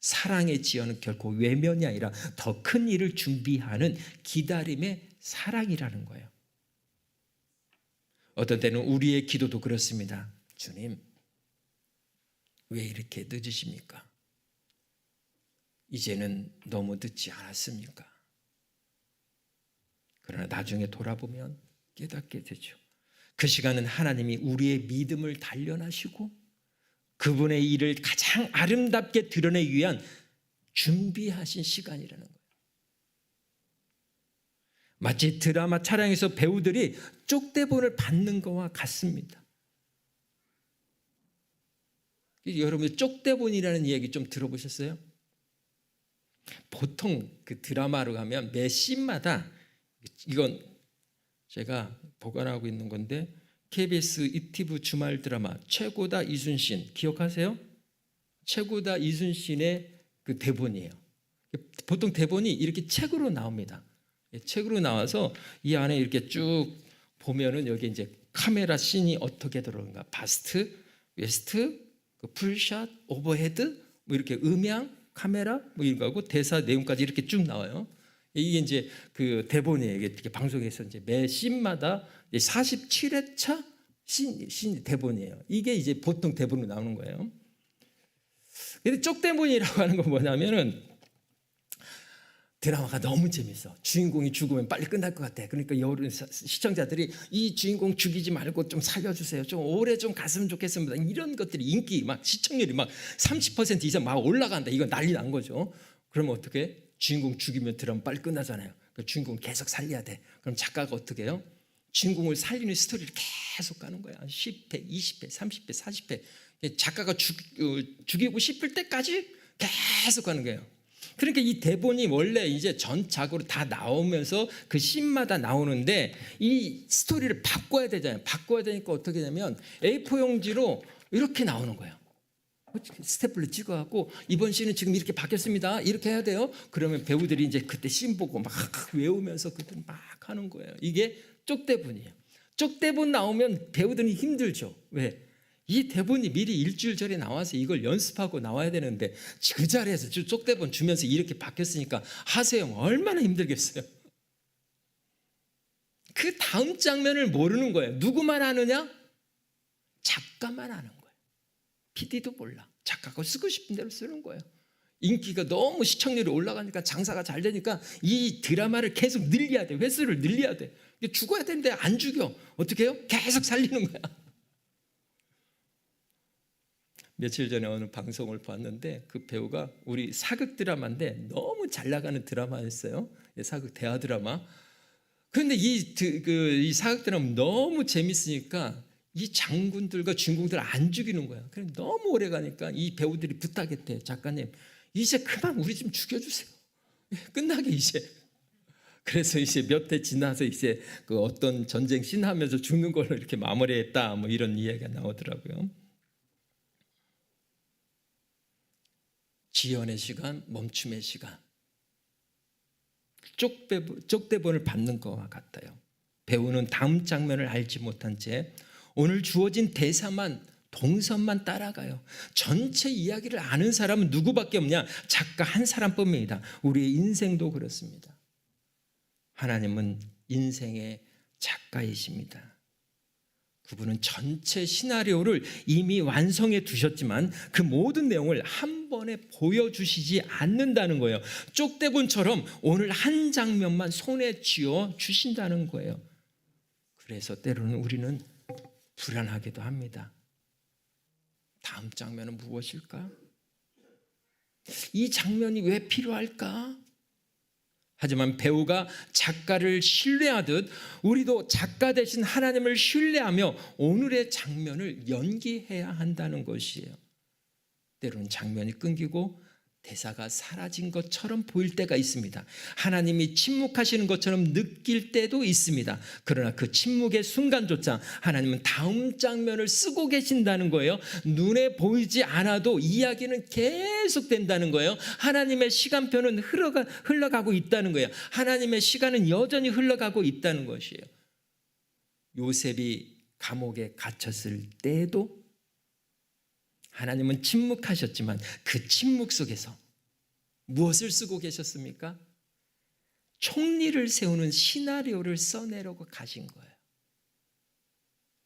사랑의 지연은 결코 외면이 아니라 더 큰 일을 준비하는 기다림의 사랑이라는 거예요. 어떤 때는 우리의 기도도 그렇습니다. 주님, 왜 이렇게 늦으십니까? 이제는 너무 늦지 않았습니까? 그러나 나중에 돌아보면 깨닫게 되죠. 그 시간은 하나님이 우리의 믿음을 단련하시고 그분의 일을 가장 아름답게 드러내기 위한 준비하신 시간이라는 거예요. 마치 드라마 촬영에서 배우들이 쪽대본을 받는 것과 같습니다. 여러분 쪽대본이라는 얘기 좀 들어보셨어요? 보통 그 드라마로 가면 매 씬마다, 이건 제가 보관하고 있는 건데, KBS 이티브 주말 드라마 최고다 이순신 기억하세요? 최고다 이순신의 그 대본이에요. 보통 대본이 이렇게 책으로 나옵니다. 책으로 나와서 이 안에 이렇게 쭉 보면은 여기 이제 카메라 씬이 어떻게 들어오는가, 바스트, 웨스트, 풀샷, 오버헤드, 뭐 이렇게 음향, 카메라 뭐 이런 거하고 대사 내용까지 이렇게 쭉 나와요. 이게 이제 그 대본이에요. 이게 방송에서 이제 매 씬마다 47회차 신 대본이에요. 이게 이제 보통 대본으로 나오는 거예요. 근데 쪽대본이라고 하는 건 뭐냐면은 드라마가 너무 재밌어. 주인공이 죽으면 빨리 끝날 것 같아. 그러니까 여러 시청자들이 이 주인공 죽이지 말고 좀 살려주세요. 좀 오래 좀 갔으면 좋겠습니다. 이런 것들이 인기 막 시청률이 막 30% 이상 막 올라간다. 이거 난리 난 거죠. 그러면 어떻게? 주인공 죽이면 드라마 빨리 끝나잖아요. 그 주인공 계속 살려야 돼. 그럼 작가가 어떻게 해요? 주인공을 살리는 스토리를 계속 가는 거야. 10회, 20회, 30회, 40회. 작가가 죽이고 싶을 때까지 계속 가는 거예요. 그러니까 이 대본이 원래 이제 전작으로 다 나오면서 그 씬마다 나오는데 이 스토리를 바꿔야 되잖아요. 바꿔야 되니까 어떻게 되냐면 A4 용지로 이렇게 나오는 거예요. 스태플러 찍어갖고 이번 씬은 지금 이렇게 바뀌었습니다. 이렇게 해야 돼요. 그러면 배우들이 이제 그때 씬 보고 막 외우면서 그때 막 하는 거예요. 이게 쪽대본이에요. 쪽대본 나오면 배우들이 힘들죠. 왜? 이 대본이 미리 일주일 전에 나와서 이걸 연습하고 나와야 되는데 그 자리에서 쪽대본 주면서 이렇게 바뀌었으니까 하세요. 얼마나 힘들겠어요. 그 다음 장면을 모르는 거예요. 누구만 아느냐? 작가만 아는 거예요. PD도 몰라. 작가가 쓰고 싶은 대로 쓰는 거예요. 인기가 너무 시청률이 올라가니까 장사가 잘 되니까 이 드라마를 계속 늘려야 돼. 횟수를 늘려야 돼. 죽어야 되는데 안 죽여. 어떻게 해요? 계속 살리는 거야. 며칠 전에 어느 방송을 봤는데 그 배우가 우리 사극 드라마인데 너무 잘 나가는 드라마였어요. 사극 대하 드라마. 그런데 이 사극 드라마 너무 재밌으니까 이 장군들과 주인공들 안 죽이는 거야. 그래 너무 오래 가니까 이 배우들이 부탁했대. 작가님, 이제 그만 우리 좀 죽여주세요. 끝나게 이제. 그래서 이제 몇 해 지나서 이제 그 어떤 전쟁 씬하면서 죽는 걸로 이렇게 마무리했다. 뭐 이런 이야기가 나오더라고요. 지연의 시간, 멈춤의 시간. 쪽대본을 받는 것과 같아요. 배우는 다음 장면을 알지 못한 채 오늘 주어진 대사만, 동선만 따라가요. 전체 이야기를 아는 사람은 누구밖에 없냐? 작가 한 사람뿐입니다. 우리의 인생도 그렇습니다. 하나님은 인생의 작가이십니다. 그분은 전체 시나리오를 이미 완성해 두셨지만 그 모든 내용을 한 번에 보여주시지 않는다는 거예요. 쪽대본처럼 오늘 한 장면만 손에 쥐어 주신다는 거예요. 그래서 때로는 우리는 불안하기도 합니다. 다음 장면은 무엇일까? 이 장면이 왜 필요할까? 하지만 배우가 작가를 신뢰하듯 우리도 작가 대신 하나님을 신뢰하며 오늘의 장면을 연기해야 한다는 것이에요. 때로는 장면이 끊기고 대사가 사라진 것처럼 보일 때가 있습니다. 하나님이 침묵하시는 것처럼 느낄 때도 있습니다. 그러나 그 침묵의 순간조차 하나님은 다음 장면을 쓰고 계신다는 거예요. 눈에 보이지 않아도 이야기는 계속된다는 거예요. 하나님의 시간표는 흘러가고 있다는 거예요. 하나님의 시간은 여전히 흘러가고 있다는 것이에요. 요셉이 감옥에 갇혔을 때에도 하나님은 침묵하셨지만 그 침묵 속에서 무엇을 쓰고 계셨습니까? 총리를 세우는 시나리오를 써내려고 가신 거예요.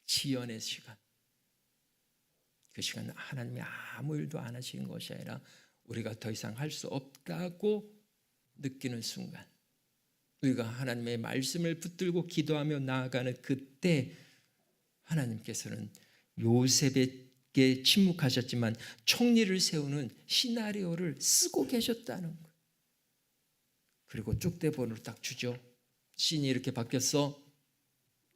지연의 시간. 그 시간은 하나님이 아무 일도 안 하신 것이 아니라 우리가 더 이상 할 수 없다고 느끼는 순간, 우리가 하나님의 말씀을 붙들고 기도하며 나아가는 그때 하나님께서는 요셉의 침묵하셨지만 총리를 세우는 시나리오를 쓰고 계셨다는 거예요. 그리고 쪽대본으로 딱 주죠. 씬이 이렇게 바뀌었어.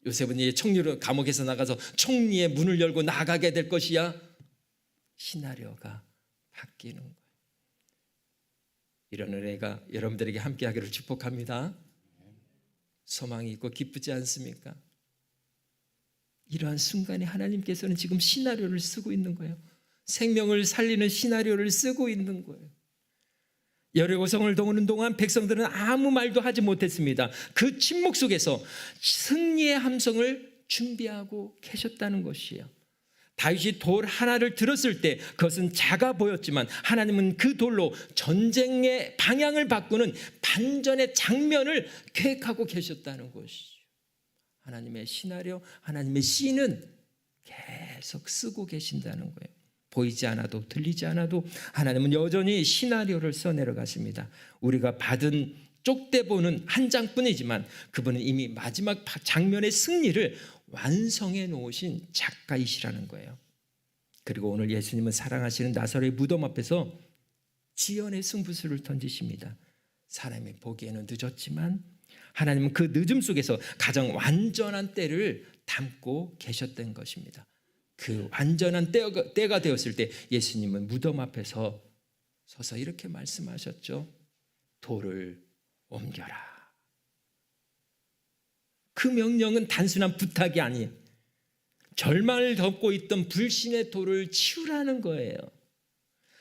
요셉은 이제 총리로 감옥에서 나가서 총리의 문을 열고 나가게 될 것이야. 시나리오가 바뀌는 거예요. 이런 은혜가 여러분들에게 함께하기를 축복합니다. 소망이 있고 기쁘지 않습니까? 이러한 순간에 하나님께서는 지금 시나리오를 쓰고 있는 거예요. 생명을 살리는 시나리오를 쓰고 있는 거예요. 여리고성을 도는 동안 백성들은 아무 말도 하지 못했습니다. 그 침묵 속에서 승리의 함성을 준비하고 계셨다는 것이에요. 다윗이 돌 하나를 들었을 때 그것은 작아 보였지만 하나님은 그 돌로 전쟁의 방향을 바꾸는 반전의 장면을 계획하고 계셨다는 것이죠. 하나님의 시나리오, 하나님의 씬은 계속 쓰고 계신다는 거예요. 보이지 않아도 들리지 않아도 하나님은 여전히 시나리오를 써내려 가십니다. 우리가 받은 쪽대본은 한 장뿐이지만 그분은 이미 마지막 장면의 승리를 완성해 놓으신 작가이시라는 거예요. 그리고 오늘 예수님은 사랑하시는 나사로의 무덤 앞에서 지연의 승부수를 던지십니다. 사람이 보기에는 늦었지만 하나님은 그 늦음 속에서 가장 완전한 때를 담고 계셨던 것입니다. 그 완전한 때가 되었을 때 예수님은 무덤 앞에서 서서 이렇게 말씀하셨죠. 돌을 옮겨라. 그 명령은 단순한 부탁이 아니에요. 절망을 덮고 있던 불신의 돌을 치우라는 거예요.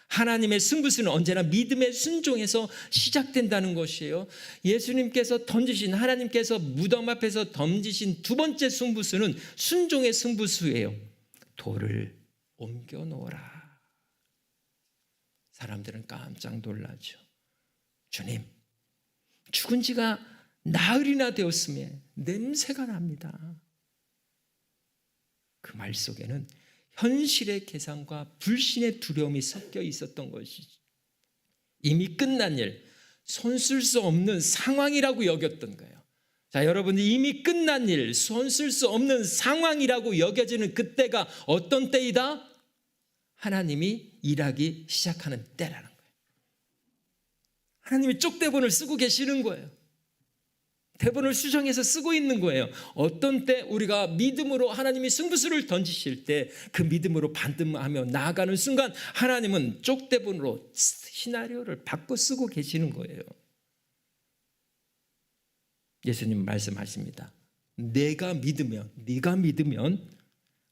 하나님의 승부수는 언제나 믿음의 순종에서 시작된다는 것이에요. 예수님께서 던지신, 하나님께서 무덤 앞에서 던지신 두 번째 승부수는 순종의 승부수예요. 돌을 옮겨 놓으라. 사람들은 깜짝 놀라죠. 주님, 죽은 지가 나흘이나 되었음에 냄새가 납니다. 그 말 속에는 현실의 계산과 불신의 두려움이 섞여 있었던 것이죠. 이미 끝난 일, 손쓸 수 없는 상황이라고 여겼던 거예요. 자, 여러분, 이미 끝난 일, 손쓸 수 없는 상황이라고 여겨지는 그때가 어떤 때이다? 하나님이 일하기 시작하는 때라는 거예요. 하나님이 쪽대본을 쓰고 계시는 거예요. 대본을 수정해서 쓰고 있는 거예요. 어떤 때 우리가 믿음으로 하나님이 승부수를 던지실 때 그 믿음으로 반등하며 나아가는 순간 하나님은 쪽대본으로 시나리오를 바꿔 쓰고 계시는 거예요. 예수님 말씀하십니다. 네가 믿으면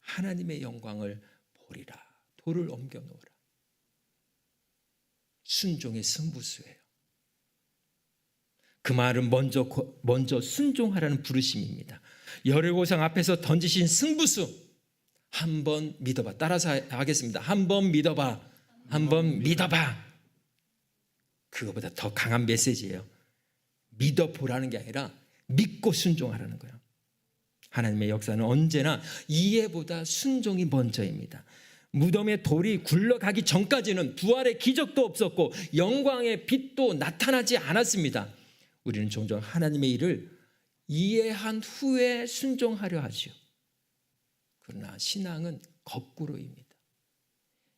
하나님의 영광을 보리라. 돌을 옮겨 놓으라. 순종의 승부수예요. 그 말은 먼저 순종하라는 부르심입니다. 여리고성 앞에서 던지신 승부수, 한번 믿어봐. 따라서 하겠습니다. 한번 믿어봐. 한번 믿어봐. 그거보다 더 강한 메시지예요. 믿어보라는 게 아니라 믿고 순종하라는 거예요. 하나님의 역사는 언제나 이해보다 순종이 먼저입니다. 무덤의 돌이 굴러가기 전까지는 부활의 기적도 없었고 영광의 빛도 나타나지 않았습니다. 우리는 종종 하나님의 일을 이해한 후에 순종하려 하죠. 그러나 신앙은 거꾸로입니다.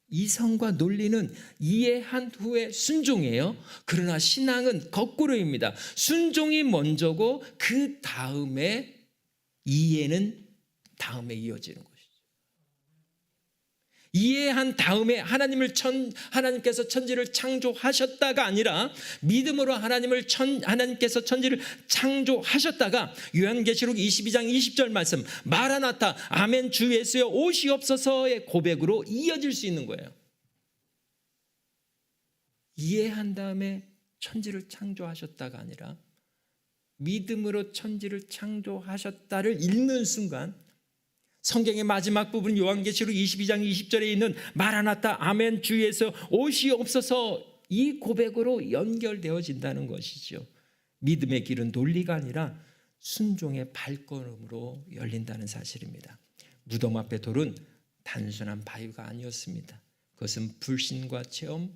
이성과 논리는 이해한 후에 순종이에요. 그러나 신앙은 거꾸로입니다. 순종이 먼저고 그 다음에 이해는 다음에 이어지는 것이죠. 이해한 다음에 하나님께서 천지를 창조하셨다가 아니라 믿음으로 하나님께서 천지를 창조하셨다가 요한계시록 22장 20절 말씀 마라나타 아멘 주 예수여 오시옵소서의 고백으로 이어질 수 있는 거예요. 이해한 다음에 천지를 창조하셨다가 아니라 믿음으로 천지를 창조하셨다를 읽는 순간 성경의 마지막 부분 요한계시록 22장 20절에 있는 마라나타 아멘 주 예수 오시옵소서 이 고백으로 연결되어진다는 것이죠. 믿음의 길은 논리가 아니라 순종의 발걸음으로 열린다는 사실입니다. 무덤 앞의 돌은 단순한 바위가 아니었습니다. 그것은 불신과 체험,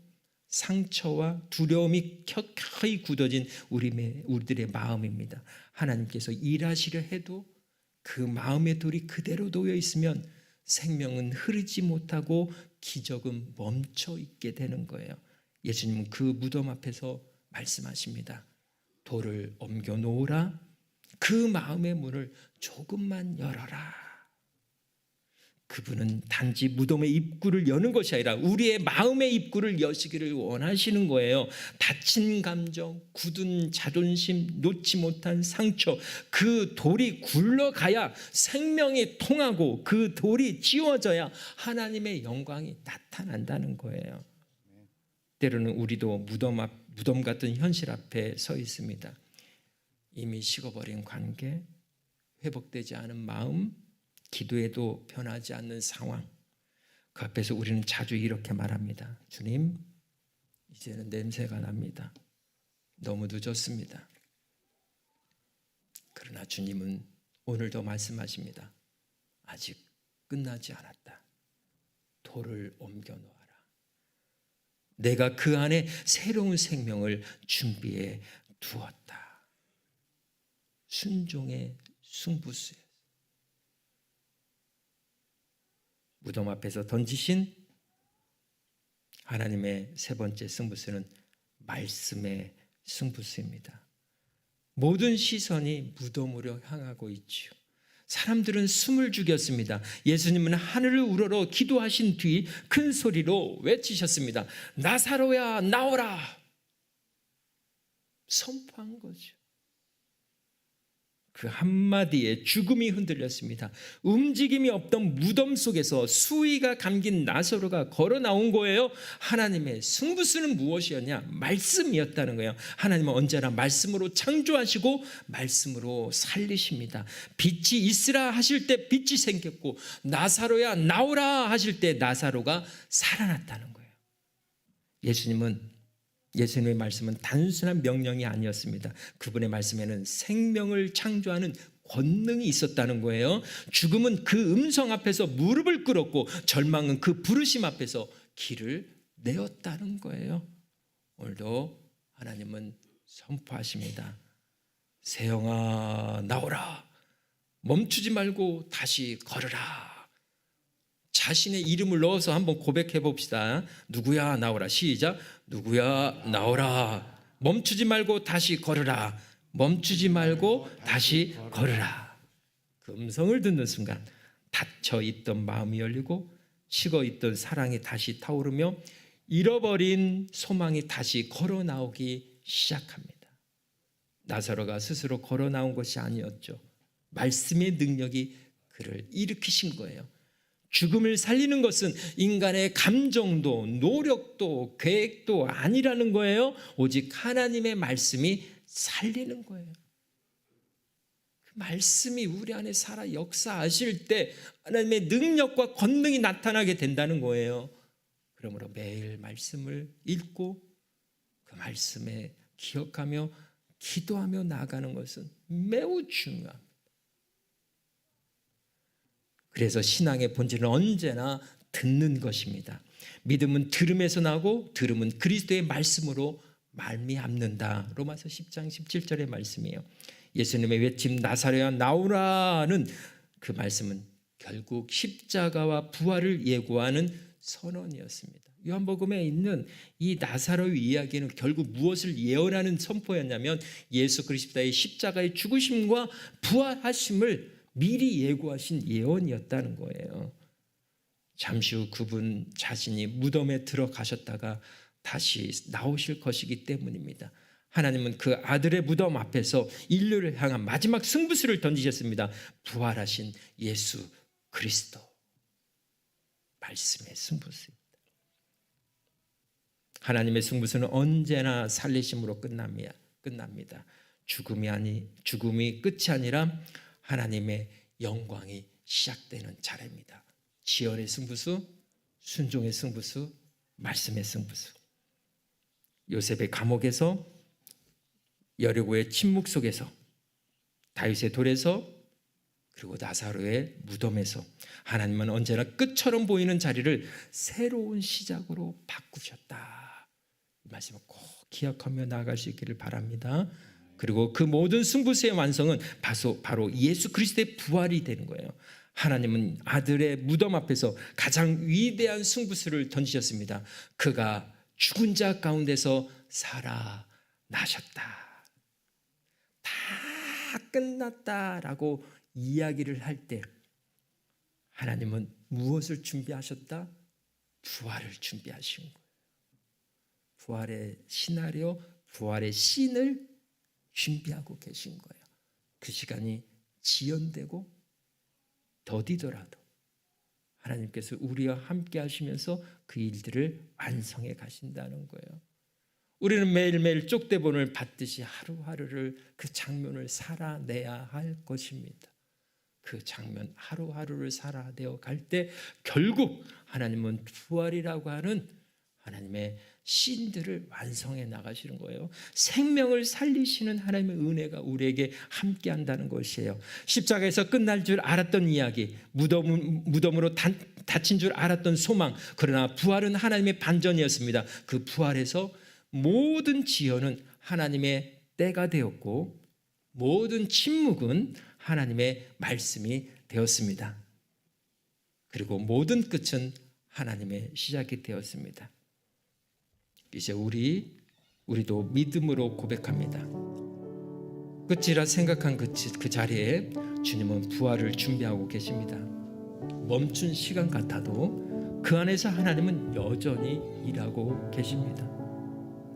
상처와 두려움이 켜켜이 굳어진 우리들의 마음입니다. 하나님께서 일하시려 해도 그 마음의 돌이 그대로 놓여 있으면 생명은 흐르지 못하고 기적은 멈춰 있게 되는 거예요. 예수님은 그 무덤 앞에서 말씀하십니다. 돌을 옮겨 놓으라. 그 마음의 문을 조금만 열어라. 그분은 단지 무덤의 입구를 여는 것이 아니라 우리의 마음의 입구를 여시기를 원하시는 거예요. 다친 감정, 굳은 자존심, 놓지 못한 상처, 그 돌이 굴러가야 생명이 통하고 그 돌이 지워져야 하나님의 영광이 나타난다는 거예요. 때로는 우리도 무덤 같은 현실 앞에 서 있습니다. 이미 식어버린 관계, 회복되지 않은 마음, 기도해도 변하지 않는 상황, 그 앞에서 우리는 자주 이렇게 말합니다. 주님, 이제는 냄새가 납니다. 너무 늦었습니다. 그러나 주님은 오늘도 말씀하십니다. 아직 끝나지 않았다. 돌을 옮겨 놓아라. 내가 그 안에 새로운 생명을 준비해 두었다. 순종의 승부수에 무덤 앞에서 던지신 하나님의 세 번째 승부수는 말씀의 승부수입니다. 모든 시선이 무덤으로 향하고 있지요. 사람들은 숨을 죽였습니다. 예수님은 하늘을 우러러 기도하신 뒤 큰 소리로 외치셨습니다. 나사로야 나오라. 선포한 거죠. 그 한마디에 죽음이 흔들렸습니다. 움직임이 없던 무덤 속에서 수위가 감긴 나사로가 걸어 나온 거예요. 하나님의 승부수는 무엇이었냐? 말씀이었다는 거예요. 하나님은 언제나 말씀으로 창조하시고 말씀으로 살리십니다. 빛이 있으라 하실 때 빛이 생겼고 나사로야 나오라 하실 때 나사로가 살아났다는 거예요. 예수님의 말씀은 단순한 명령이 아니었습니다. 그분의 말씀에는 생명을 창조하는 권능이 있었다는 거예요. 죽음은 그 음성 앞에서 무릎을 꿇었고 절망은 그 부르심 앞에서 길을 내었다는 거예요. 오늘도 하나님은 선포하십니다. 세영아 나오라. 멈추지 말고 다시 걸으라. 자신의 이름을 넣어서 한번 고백해 봅시다. 누구야 나오라. 시작. 누구야 나오라. 멈추지 말고 다시 걸으라. 멈추지 말고 다시 걸으라. 그 음성을 듣는 순간 닫혀 있던 마음이 열리고 식어 있던 사랑이 다시 타오르며 잃어버린 소망이 다시 걸어 나오기 시작합니다. 나사로가 스스로 걸어 나온 것이 아니었죠. 말씀의 능력이 그를 일으키신 거예요. 죽음을 살리는 것은 인간의 감정도 노력도 계획도 아니라는 거예요. 오직 하나님의 말씀이 살리는 거예요. 그 말씀이 우리 안에 살아 역사하실 때 하나님의 능력과 권능이 나타나게 된다는 거예요. 그러므로 매일 말씀을 읽고 그 말씀에 기억하며 기도하며 나아가는 것은 매우 중요합니다. 그래서 신앙의 본질은 언제나 듣는 것입니다. 믿음은 들음에서 나고 들음은 그리스도의 말씀으로 말미암는다. 로마서 10장 17절의 말씀이에요. 예수님의 외침 나사로야 나오라는 그 말씀은 결국 십자가와 부활을 예고하는 선언이었습니다. 요한복음에 있는 이 나사로의 이야기는 결국 무엇을 예언하는 선포였냐면 예수 그리스도의 십자가의 죽으심과 부활하심을 미리 예고하신 예언이었다는 거예요. 잠시 후 그분 자신이 무덤에 들어가셨다가 다시 나오실 것이기 때문입니다. 하나님은 그 아들의 무덤 앞에서 인류를 향한 마지막 승부수를 던지셨습니다. 부활하신 예수 그리스도, 말씀의 승부수입니다. 하나님의 승부수는 언제나 살리심으로 끝납니다. 죽음이 끝이 아니라 하나님의 영광이 시작되는 차례입니다. 지연의 승부수, 순종의 승부수, 말씀의 승부수. 요셉의 감옥에서, 여리고의 침묵 속에서, 다윗의 돌에서, 그리고 나사로의 무덤에서 하나님은 언제나 끝처럼 보이는 자리를 새로운 시작으로 바꾸셨다. 이 말씀을 꼭 기억하며 나아갈 수 있기를 바랍니다. 그리고 그 모든 승부수의 완성은 바로 예수 그리스도의 부활이 되는 거예요. 하나님은 아들의 무덤 앞에서 가장 위대한 승부수를 던지셨습니다. 그가 죽은 자 가운데서 살아나셨다. 다 끝났다라고 이야기를 할 때 하나님은 무엇을 준비하셨다? 부활을 준비하신 거예요. 부활의 시나리오, 부활의 씬을 준비하고 계신 거예요. 그 시간이 지연되고 더디더라도 하나님께서 우리와 함께 하시면서 그 일들을 완성해 가신다는 거예요. 우리는 매일매일 쪽대본을 받듯이 하루하루를 그 장면을 살아내야 할 것입니다. 그 장면 하루하루를 살아내어 갈 때 결국 하나님은 부활이라고 하는 하나님의 신들을 완성해 나가시는 거예요. 생명을 살리시는 하나님의 은혜가 우리에게 함께 한다는 것이에요. 십자가에서 끝날 줄 알았던 이야기, 무덤으로 닫힌 줄 알았던 소망, 그러나 부활은 하나님의 반전이었습니다. 그 부활에서 모든 지연은 하나님의 때가 되었고 모든 침묵은 하나님의 말씀이 되었습니다. 그리고 모든 끝은 하나님의 시작이 되었습니다. 이제 우리도 믿음으로 고백합니다. 끝이라 생각한 그 자리에 주님은 부활을 준비하고 계십니다. 멈춘 시간 같아도 그 안에서 하나님은 여전히 일하고 계십니다.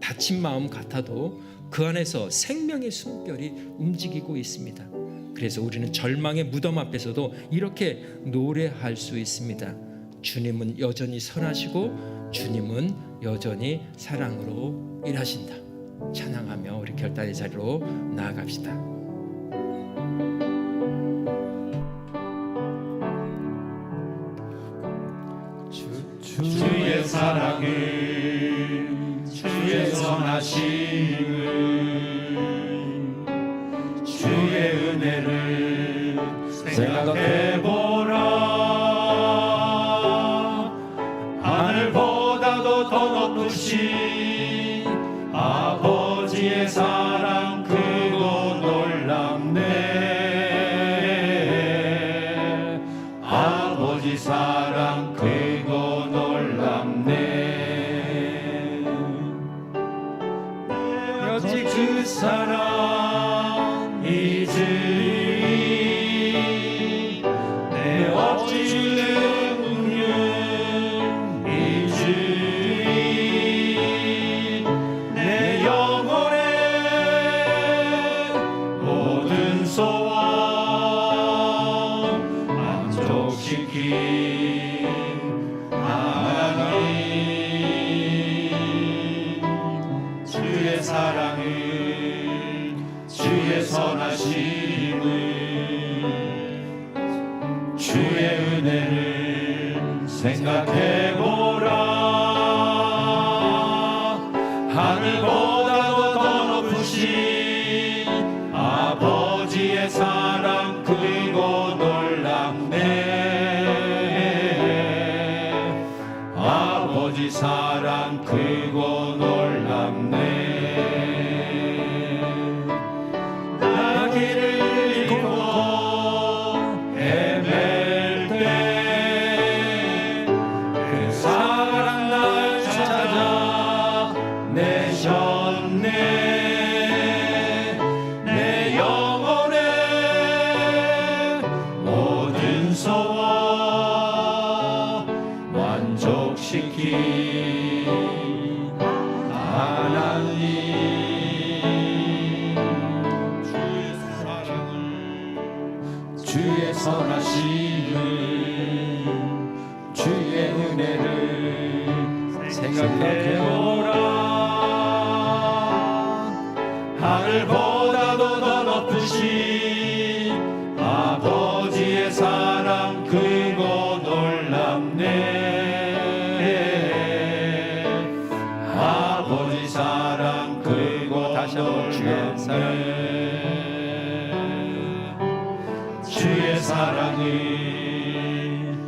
다친 마음 같아도 그 안에서 생명의 숨결이 움직이고 있습니다. 그래서 우리는 절망의 무덤 앞에서도 이렇게 노래할 수 있습니다. 주님은 여전히 선하시고 주님은 여전히 사랑으로 일하신다. 찬양하며 우리 결단의 자리로 나아갑시다. 주의 사랑을, 주의 선하심을, 주의 은혜를 생각해보라. 하늘보다도 더 높으신 아버지의 사랑 크고 놀랍네. 아버지 사랑 크고 놀랍네. 어찌 그 사랑 잊으리. 내 어찌 주의 은혜 잊으리. 내 영혼의 모든 소원 만족시킨 하나님. 주의 사랑을, 주의 선하심을, 주의 은혜를 생각해보라. 하늘보다도 더 높으신 아버지의 사랑 크고 놀랍네. 아버지 사랑 크고 놀랍네. 나 길을 잃고 헤맬 때 그 하나님 주의 선하심을 주의 은혜를 생각해보라. 하늘보다도 더 높으신 아버지의 사랑 크고 놀랍네. 아버지 사랑 크고 다시 한번 주의 사랑. 주의 사랑을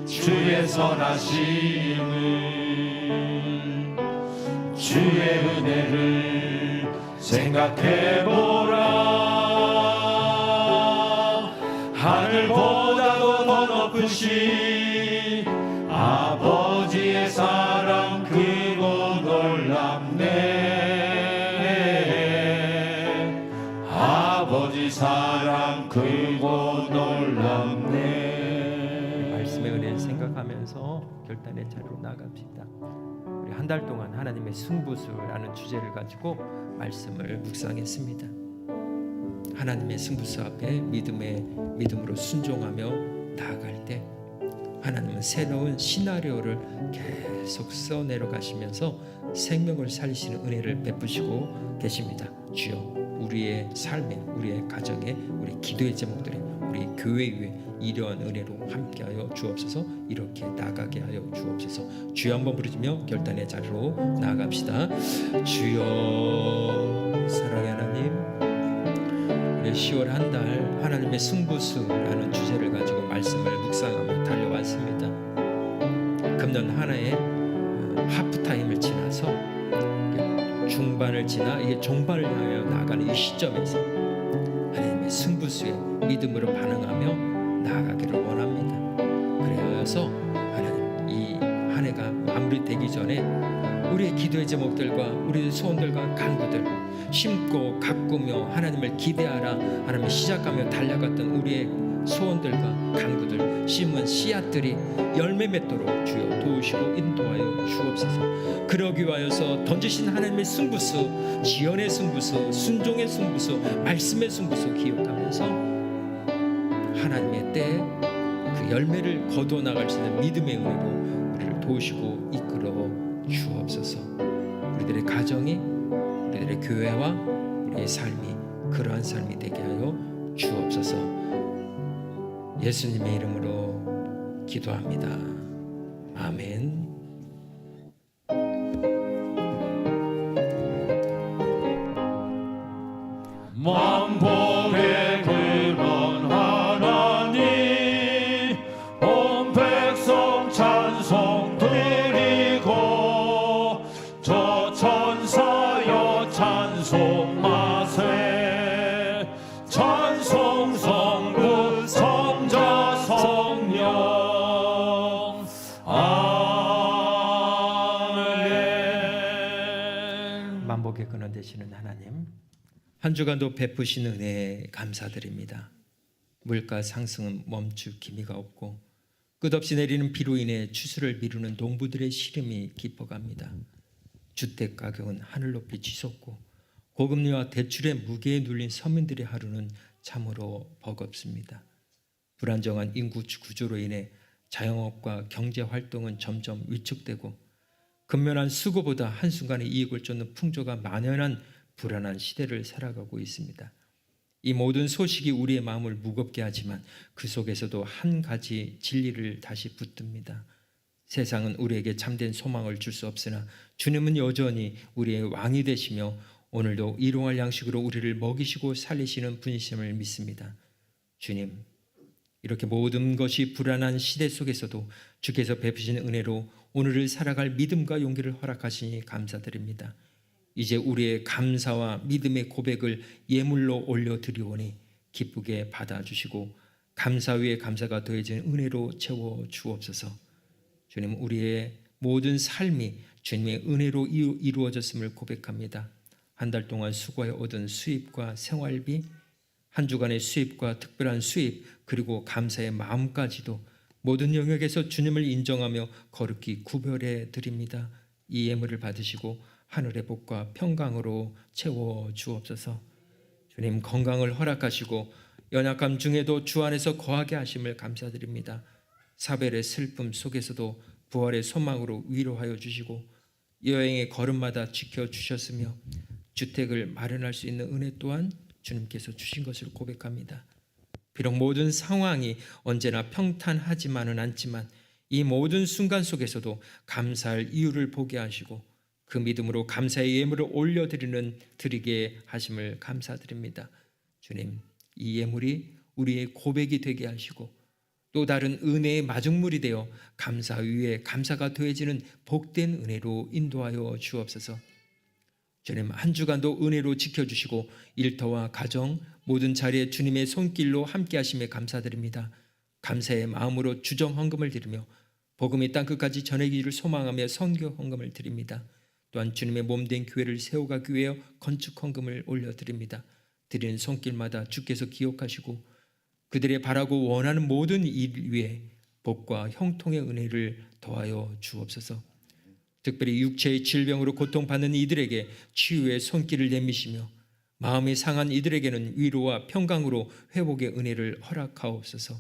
주의 선하심을 주의 은혜를 생각해보라. 하늘보다도 더 높으신 아버지의 사랑 크고 놀랍네. 아버지 사랑 크고 놀랍네. 말씀의 은혜를 생각하면서 결단의 자리로 나갑시다. 우리 한 달 동안 하나님의 승부수라는 주제를 가지고 말씀을 묵상했습니다. 하나님의 승부수 앞에 믿음으로 순종하며 나아갈 때 하나님은 새로운 시나리오를 계속 써내려 가시면서 생명을 살리시는 은혜를 베푸시고 계십니다. 주여, 우리의 삶에, 우리의 가정에, 우리 기도의 제목들에, 우리 교회 위에 이러한 은혜로 함께하여 주옵소서. 이렇게 나가게 하여 주옵소서. 주여 한번 부르짖으며 결단의 자리로 나아갑시다. 주여, 사랑의 하나님, 우리 10월 한 달 하나님의 승부수라는 주제를 가지고 말씀을 묵상하며 달려왔습니다. 금년 하나의 하프타임을 지나서 중반을 지나 이게 종반을 향하여 나가는 이 시점에서 하나님의 승부수에 믿음으로 반응하며 나아가기를 원합니다. 그래서 하나님, 이 한 해가 마무리되기 전에 우리의 기도의 제목들과 우리의 소원들과 간구들, 심고 가꾸며 하나님을 기대하라 하나님을 시작하며 달려갔던 우리의 소원들과 간구들, 심은 씨앗들이 열매 맺도록 주여 도우시고 인도하여 주옵소서. 그러기 위하여서 던지신 하나님의 승부수, 지연의 승부수, 순종의 승부수, 말씀의 승부수 기억하면서 하나님의 때에 그 열매를 거두어 나갈 수 있는 믿음의 은혜로 우리를 도우시고 이끌어 주옵소서. 우리들의 가정이, 우리들의 교회와 우리의 삶이 그러한 삶이 되게 하여 주옵소서. 예수님의 이름으로 기도합니다. 아멘. 만복의 근원 하나님 온 백성 찬송 드리고 저 천사여 찬송 마세. 찬송 성부 성자 성령 아멘. 만복의 근원 되시는 하나님, 한 주간도 베푸신 은혜에 감사드립니다. 물가 상승은 멈출 기미가 없고 끝없이 내리는 비로 인해 추수를 미루는 농부들의 시름이 깊어갑니다. 주택 가격은 하늘 높이 치솟고 고금리와 대출의 무게에 눌린 서민들의 하루는 참으로 버겁습니다. 불안정한 인구 구조로 인해 자영업과 경제활동은 점점 위축되고 근면한 수고보다 한순간의 이익을 쫓는 풍조가 만연한 불안한 시대를 살아가고 있습니다. 이 모든 소식이 우리의 마음을 무겁게 하지만 그 속에서도 한 가지 진리를 다시 붙듭니다. 세상은 우리에게 참된 소망을 줄 수 없으나 주님은 여전히 우리의 왕이 되시며 오늘도 일용할 양식으로 우리를 먹이시고 살리시는 분이심을 믿습니다. 주님, 이렇게 모든 것이 불안한 시대 속에서도 주께서 베푸신 은혜로 오늘을 살아갈 믿음과 용기를 허락하시니 감사드립니다. 이제 우리의 감사와 믿음의 고백을 예물로 올려드리오니 기쁘게 받아주시고 감사 위에 감사가 더해진 은혜로 채워 주옵소서. 주님, 우리의 모든 삶이 주님의 은혜로 이루어졌음을 고백합니다. 한 달 동안 수고해 얻은 수입과 생활비, 한 주간의 수입과 특별한 수입, 그리고 감사의 마음까지도 모든 영역에서 주님을 인정하며 거룩히 구별해 드립니다. 이 예물을 받으시고 하늘의 복과 평강으로 채워 주옵소서. 주님, 건강을 허락하시고 연약함 중에도 주 안에서 거하게 하심을 감사드립니다. 사별의 슬픔 속에서도 부활의 소망으로 위로하여 주시고 여행의 걸음마다 지켜주셨으며 주택을 마련할 수 있는 은혜 또한 주님께서 주신 것을 고백합니다. 비록 모든 상황이 언제나 평탄하지만은 않지만 이 모든 순간 속에서도 감사할 이유를 보게 하시고 그 믿음으로 감사의 예물을 드리게 하심을 감사드립니다. 주님, 이 예물이 우리의 고백이 되게 하시고 또 다른 은혜의 마중물이 되어 감사 위에 감사가 더해지는 복된 은혜로 인도하여 주옵소서. 주님, 한 주간도 은혜로 지켜주시고 일터와 가정 모든 자리에 주님의 손길로 함께 하심에 감사드립니다. 감사의 마음으로 주정 헌금을 드리며 복음이 땅끝까지 전해지기를 소망하며 선교 헌금을 드립니다. 또한 주님의 몸된 교회를 세워가기 위하여 건축 헌금을 올려드립니다. 드리는 손길마다 주께서 기억하시고 그들의 바라고 원하는 모든 일 위에 복과 형통의 은혜를 더하여 주옵소서. 특별히 육체의 질병으로 고통받는 이들에게 치유의 손길을 내미시며 마음이 상한 이들에게는 위로와 평강으로 회복의 은혜를 허락하옵소서.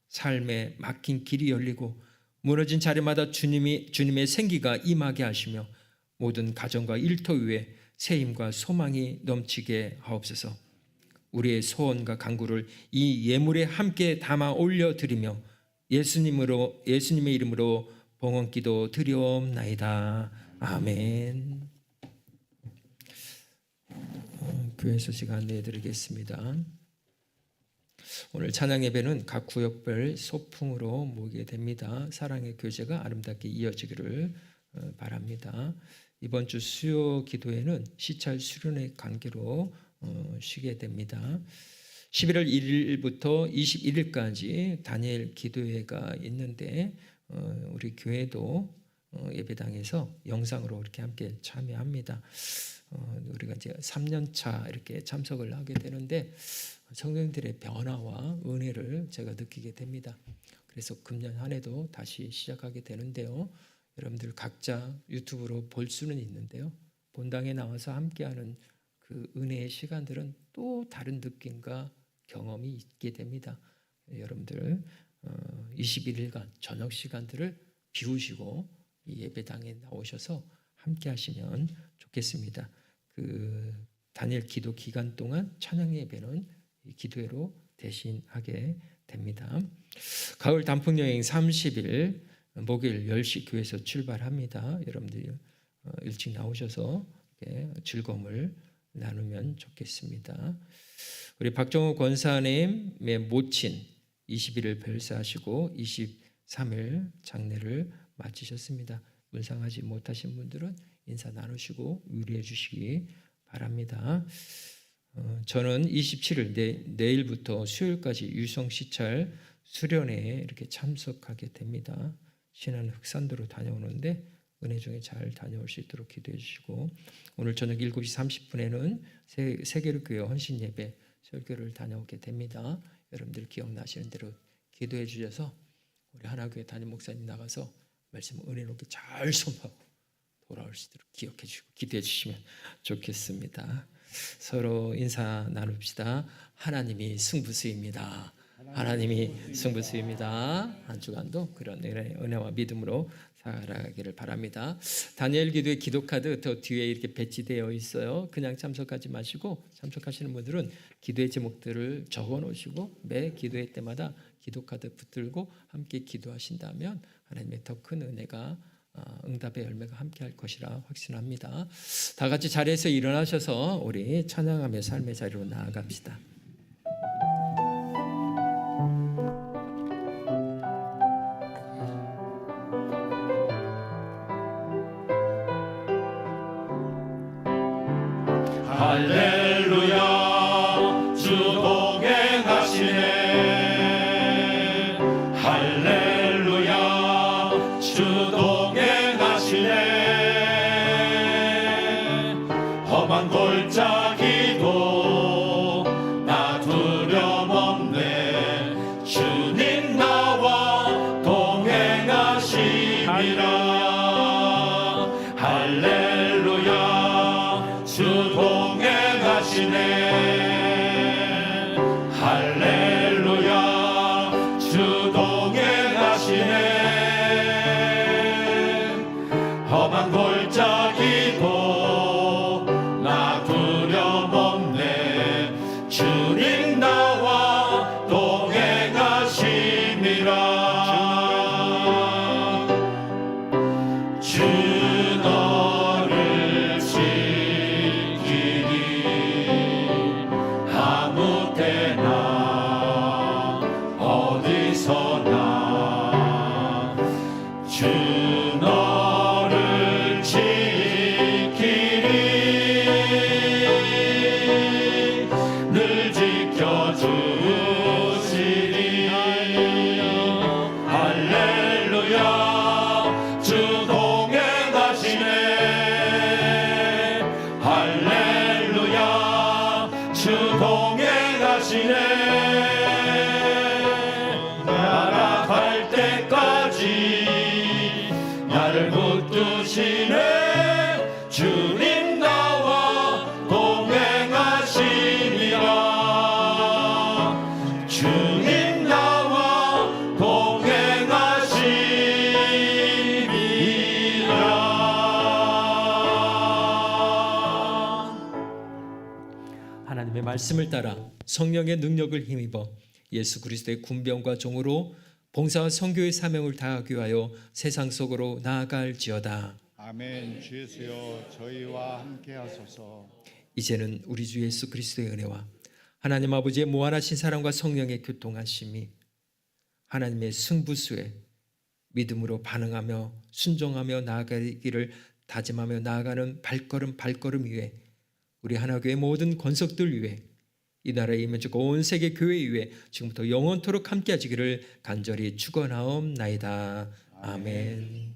삶에 막힌 길이 열리고 무너진 자리마다 주님의 생기가 임하게 하시며 모든 가정과 일터 위에 새 힘과 소망이 넘치게 하옵소서. 우리의 소원과 간구를 이 예물에 함께 담아 올려드리며 예수님의 이름으로 봉헌기도 드리옵나이다. 아멘. 교회 소식 안내해드리겠습니다. 오늘 찬양 예배는 각 구역별 소풍으로 모이게 됩니다. 사랑의 교제가 아름답게 이어지기를 바랍니다. 이번 주 수요 기도회는 시찰 수련회 관계로 쉬게 됩니다. 11월 1일부터 21일까지 다니엘 기도회가 있는데 우리 교회도 예배당에서 영상으로 이렇게 함께 참여합니다. 우리가 이제 3년차 이렇게 참석을 하게 되는데 성령들의 변화와 은혜를 제가 느끼게 됩니다. 그래서 금년 한 해도 다시 시작하게 되는데요. 여러분들 각자 유튜브로 볼 수는 있는데요. 본당에 나와서 함께하는 그 은혜의 시간들은 또 다른 느낌과 경험이 있게 됩니다. 여러분들 21일간 저녁 시간들을 비우시고 이 예배당에 나오셔서 함께 하시면 좋겠습니다. 그 다니엘 기도 기간 동안 찬양 예배는 이 기도회로 대신하게 됩니다. 가을 단풍 여행 30일 목요일 10시 교회에서 출발합니다. 여러분들이 일찍 나오셔서 즐거움을 나누면 좋겠습니다. 우리 박정호 권사님의 모친 21일 별세하시고 23일 장례를 마치셨습니다. 문상하지 못하신 분들은 인사 나누시고 위로해 주시기 바랍니다. 저는 27일 내일부터 수요일까지 유성 시찰 수련회에 이렇게 참석하게 됩니다. 신안 흑산도로 다녀오는데 은혜 중에 잘 다녀올 수 있도록 기도해 주시고 오늘 저녁 7시 30분에는 세계로교회 헌신 예배 설교를 다녀오게 됩니다. 여러분들 기억나시는 대로 기도해 주셔서 우리 하나교회 담임 목사님 나가서 말씀 은혜롭게 잘 선포하고 돌아올 수 있도록 기억해 주시고 기도해 주시면 좋겠습니다. 서로 인사 나눕시다. 하나님이 승부수입니다. 하나님이 승부수입니다. 한 주간도 그런 은혜와 믿음으로 살아가기를 바랍니다. 다니엘 기도의 기도카드 더 뒤에 이렇게 배치되어 있어요. 그냥 참석하지 마시고 참석하시는 분들은 기도의 제목들을 적어 놓으시고 매 기도회 때마다 기도카드 붙들고 함께 기도하신다면 하나님의 더 큰 은혜가 응답의 열매가 함께 할 것이라 확신합니다. 다 같이 자리에서 일어나셔서 우리 찬양하며 삶의 자리로 나아갑시다. 할렐루야 주 동행하시네 할렐루야 주 동행하시네 험한 골짜기도 나 두려움 없네 주님 나와 할렐루야 주 동행하시네 할렐루야 주 동행하시네 험한 골짜기도 나 두려움 없네 주님 나와 동행하심이라 주 너를 지키리 아무 때나 어디서나 주 너를 지키리 늘 지켜주시리 할렐루야 주 동행하시네 할렐루야 주 동행하시네 날아갈 때까지 나를 붙드시네 주님 나와 동행하시니라 주님 나와 동행하시리라 하나님의 말씀을 따라 성령의 능력을 힘입어 예수 그리스도의 군병과 종으로 봉사와 선교의 사명을 다하기 위하여 세상 속으로 나아갈지어다. 아멘. 주 예수여 저희와 함께 하소서. 이제는 우리 주 예수 그리스도의 은혜와 하나님 아버지의 무한하신 사랑과 성령의 교통하심이 하나님의 승부수에 믿음으로 반응하며 순종하며 나아가기를 다짐하며 나아가는 발걸음 위에 우리 하나교회 모든 권속들 위에 이 나라의 이면적 온 세계 교회 위에 지금부터 영원토록 함께 하시기를 간절히 축원하옵나이다. 아멘.